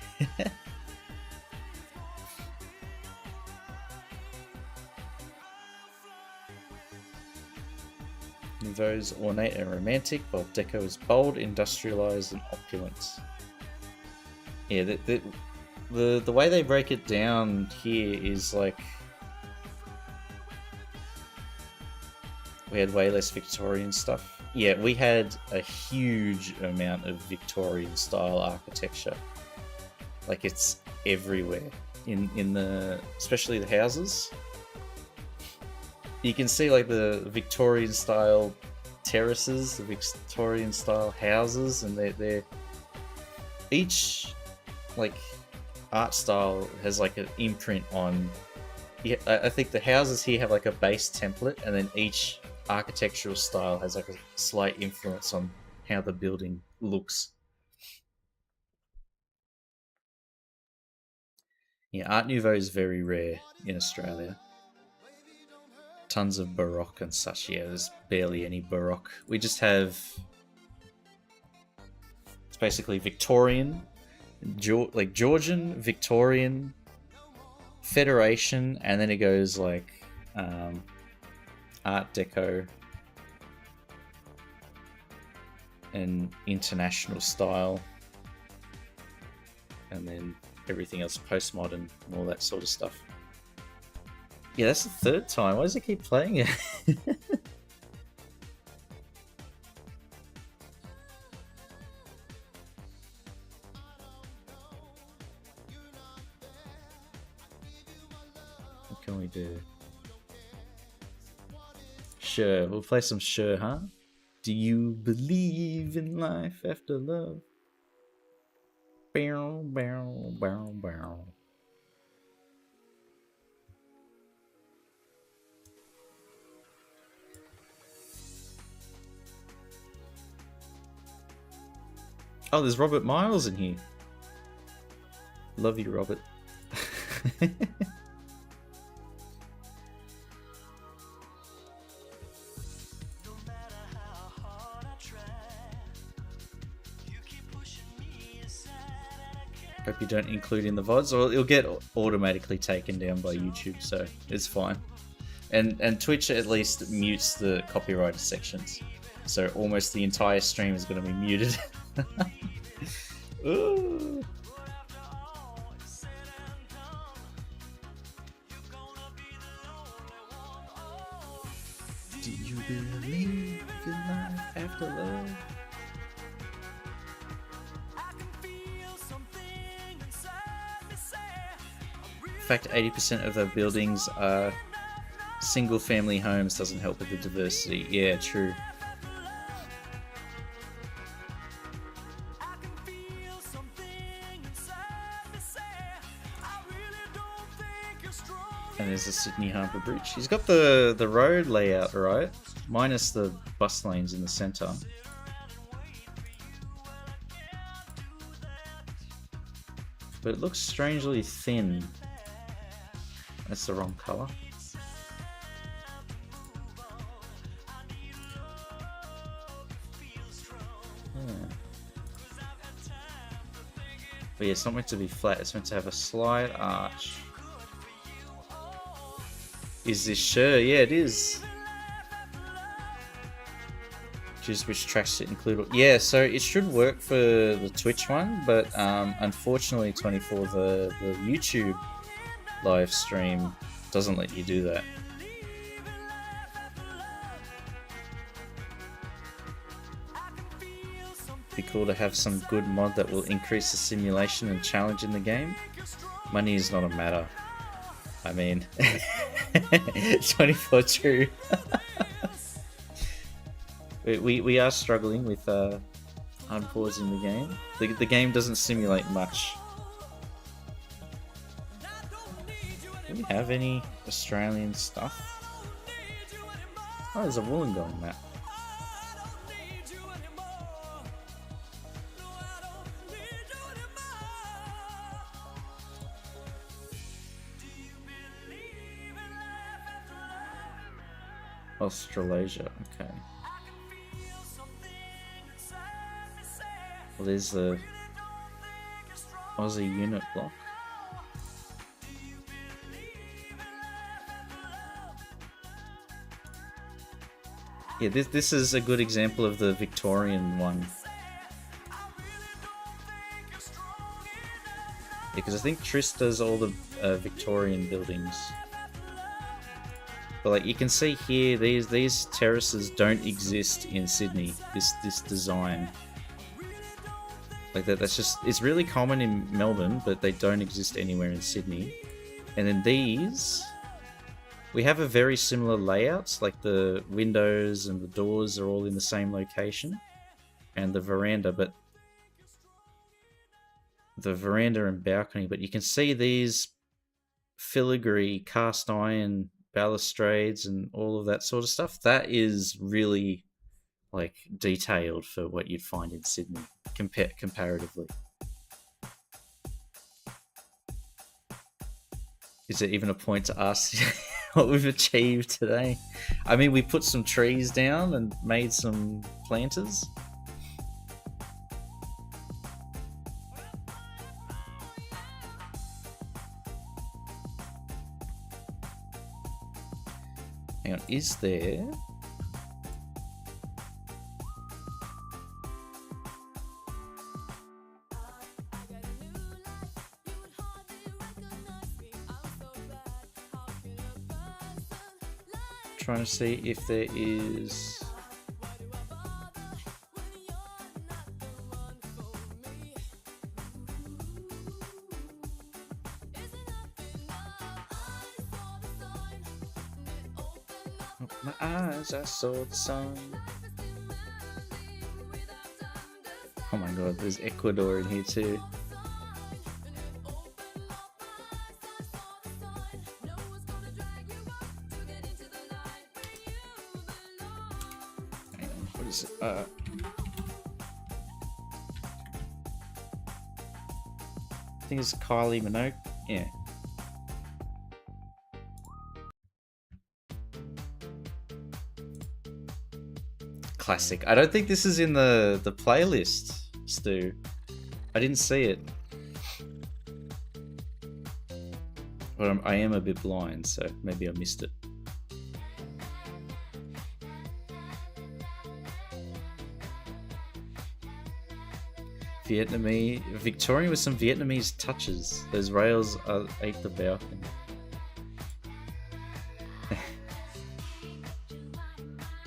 Nouveau's ornate and romantic, while Deco is bold, industrialized, and opulent. Yeah, the way they break it down here is like we had way less Victorian stuff. Yeah, we had a huge amount of Victorian style architecture. Like, it's everywhere in the, especially the houses. You can see like the Victorian style terraces, the Victorian style houses, and they're each like art style has like an imprint on. Yeah, I think the houses here have like a base template, and then each architectural style has like a slight influence on how the building looks. Yeah, Art Nouveau is very rare in Australia. Tons of Baroque and such. Yeah, there's barely any Baroque. We just have, it's basically Victorian, like Georgian, Victorian, Federation, and then it goes like Art Deco and international style, and then everything else postmodern and all that sort of stuff. Yeah, that's the third time. Why does it keep playing it? What can we do? Sure, we'll play some Sure, huh? Do you believe in life after love? Bow, bow, bow, bow. Oh, there's Robert Miles in here. Love you, Robert. Hope you don't include in the VODs, or it'll get automatically taken down by YouTube, so it's fine. And Twitch at least mutes the copyrighted sections, so almost the entire stream is going to be muted. Ooh. Do you believe in life after love? The fact 80% of the buildings are single family homes doesn't help with the diversity. Yeah, true. And there's the Sydney Harbour Bridge. He's got the road layout right, minus the bus lanes in the centre. But it looks strangely thin. That's the wrong colour. Yeah. But yeah, it's not meant to be flat, it's meant to have a slight arch. Is this Sure? Yeah, it is. Choose which tracks to include. Yeah, so it should work for the Twitch one, but unfortunately, 24, the YouTube live stream doesn't let you do that. Be cool to have some good mod that will increase the simulation and challenge in the game. Money is not a matter. I mean, 24 true. we are struggling with unpausing the game. The game doesn't simulate much. Do we have any Australian stuff? Oh, there's a Wollongong map. Australasia, okay. Well, there's the Aussie unit block. Yeah, this is a good example of the Victorian one. Because I think Tris does all the Victorian buildings. But like you can see here, these terraces don't exist in Sydney. This design, like that's just, it's really common in Melbourne, but they don't exist anywhere in Sydney. And then these, we have a very similar layout. Like the windows and the doors are all in the same location, and the veranda, and balcony. But you can see these filigree cast iron balustrades and all of that sort of stuff. That is really like detailed for what you'd find in Sydney comparatively. Is it even a point to ask what we've achieved today? I mean, we put some trees down and made some planters. Hang on, is there... Trying to see if there is... My eyes, I saw the sun. Oh my god, there's Ecuador in here too. Hang on, what is it? I think it's Kylie Minogue. Yeah. Classic. I don't think this is in the playlist, Stu. I didn't see it. But I am a bit blind, so maybe I missed it. Vietnamese, Victorian with some Vietnamese touches. Those rails ate the balcony.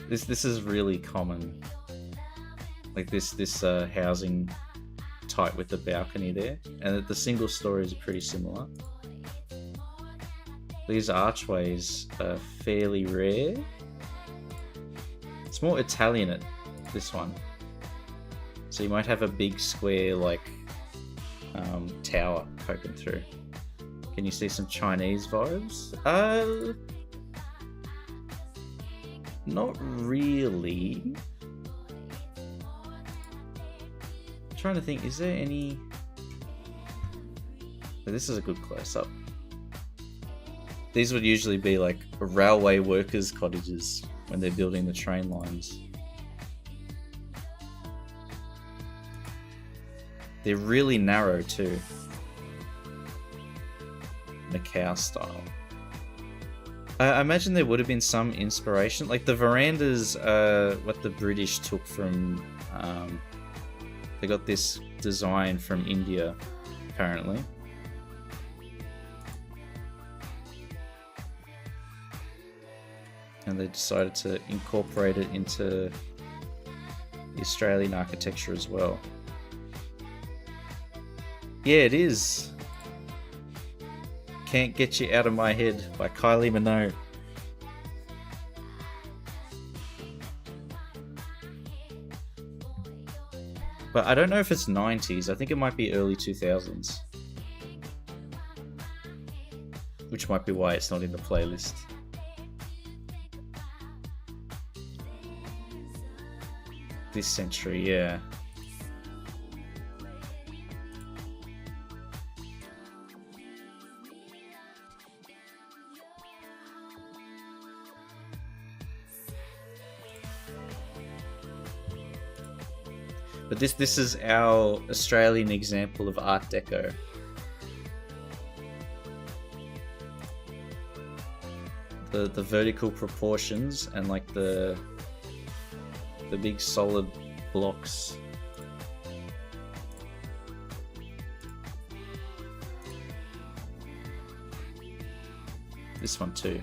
This is really common. Like this housing type with the balcony there, and the single stories are pretty similar. These archways are fairly rare. It's more Italian at this one. So you might have a big square like tower poking through. Can you see some Chinese vibes? Not really. I'm trying to think, is there any... Oh, this is a good close-up. These would usually be like railway workers' cottages when they're building the train lines. They're really narrow too. Macau style. I imagine there would have been some inspiration. Like the verandas are what the British took from... they got this design from India, apparently. And they decided to incorporate it into the Australian architecture as well. Yeah, it is. Can't Get You Out of My Head by Kylie Minogue. But I don't know if it's 90s. I think it might be early 2000s. Which might be why it's not in the playlist. This century, yeah. But this is our Australian example of Art Deco. The vertical proportions and like the big solid blocks. This one too.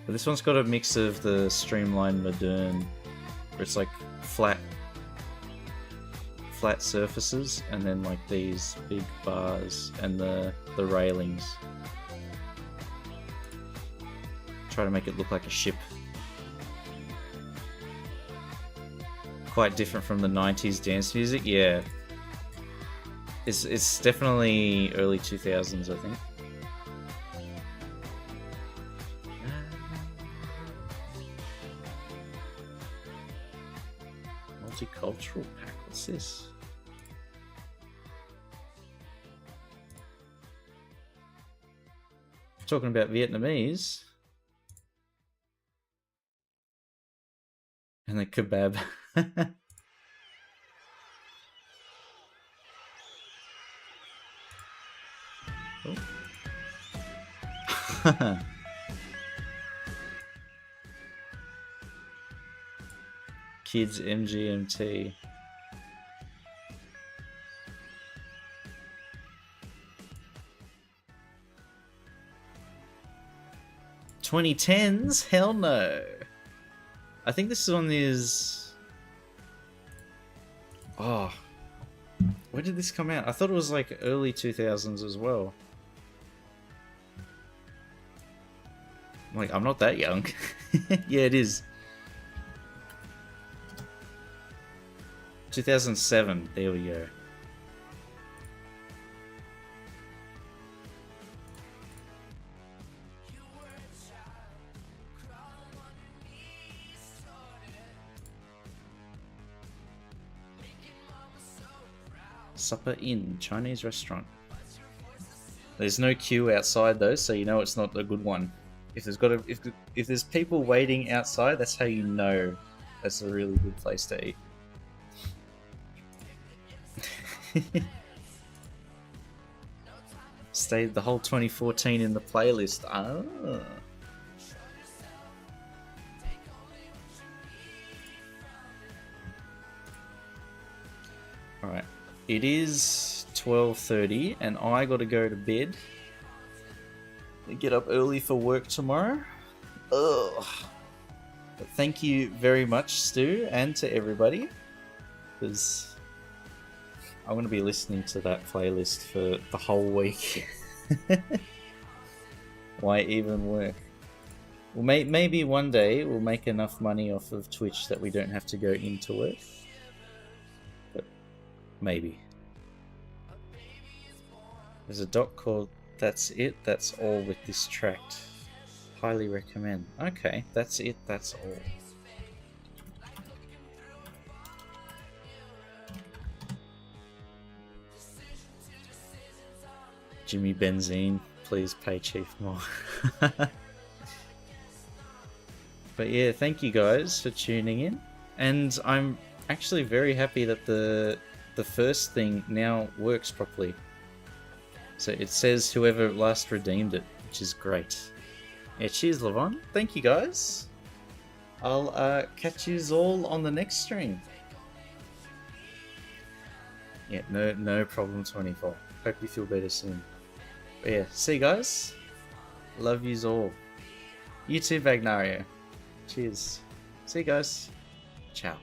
But this one's got a mix of the streamlined modern, where it's like flat surfaces, and then like these big bars and the railings. Try to make it look like a ship. Quite different from the 90s dance music, yeah. It's definitely early 2000s, I think. Multicultural pack, what's this? Talking about Vietnamese. And the kebab. Oh. Kids MGMT. $2010s? Hell no. I think this one is... Oh. When did this come out? I thought it was like early 2000s as well. Like, I'm not that young. Yeah, it is. 2007. There we go. Supper Inn, Chinese restaurant. There's no queue outside though, so you know it's not a good one. If there's people waiting outside, that's how you know that's a really good place to eat. Stayed the whole 2014 in the playlist. Ah. Alright. It is 12:30 and I gotta go to bed. Get up early for work tomorrow. Ugh. But thank you very much, Stu, and to everybody, because I'm going to be listening to that playlist for the whole week. Why even work? Well, maybe one day we'll make enough money off of Twitch that we don't have to go into work. But maybe. There's a doc called That's It, That's All with this tract. Highly recommend. Okay, that's it, that's all. Jimmy Benzine, please pay Chief more. But yeah, thank you guys for tuning in. And I'm actually very happy that the first thing now works properly. So it says whoever last redeemed it, which is great. Yeah, cheers, Levon. Thank you, guys. I'll catch you all on the next stream. Yeah, no problem, 24. Hope you feel better soon. But yeah, see you guys. Love yous all. You too, Bagnario. Cheers. See you guys. Ciao.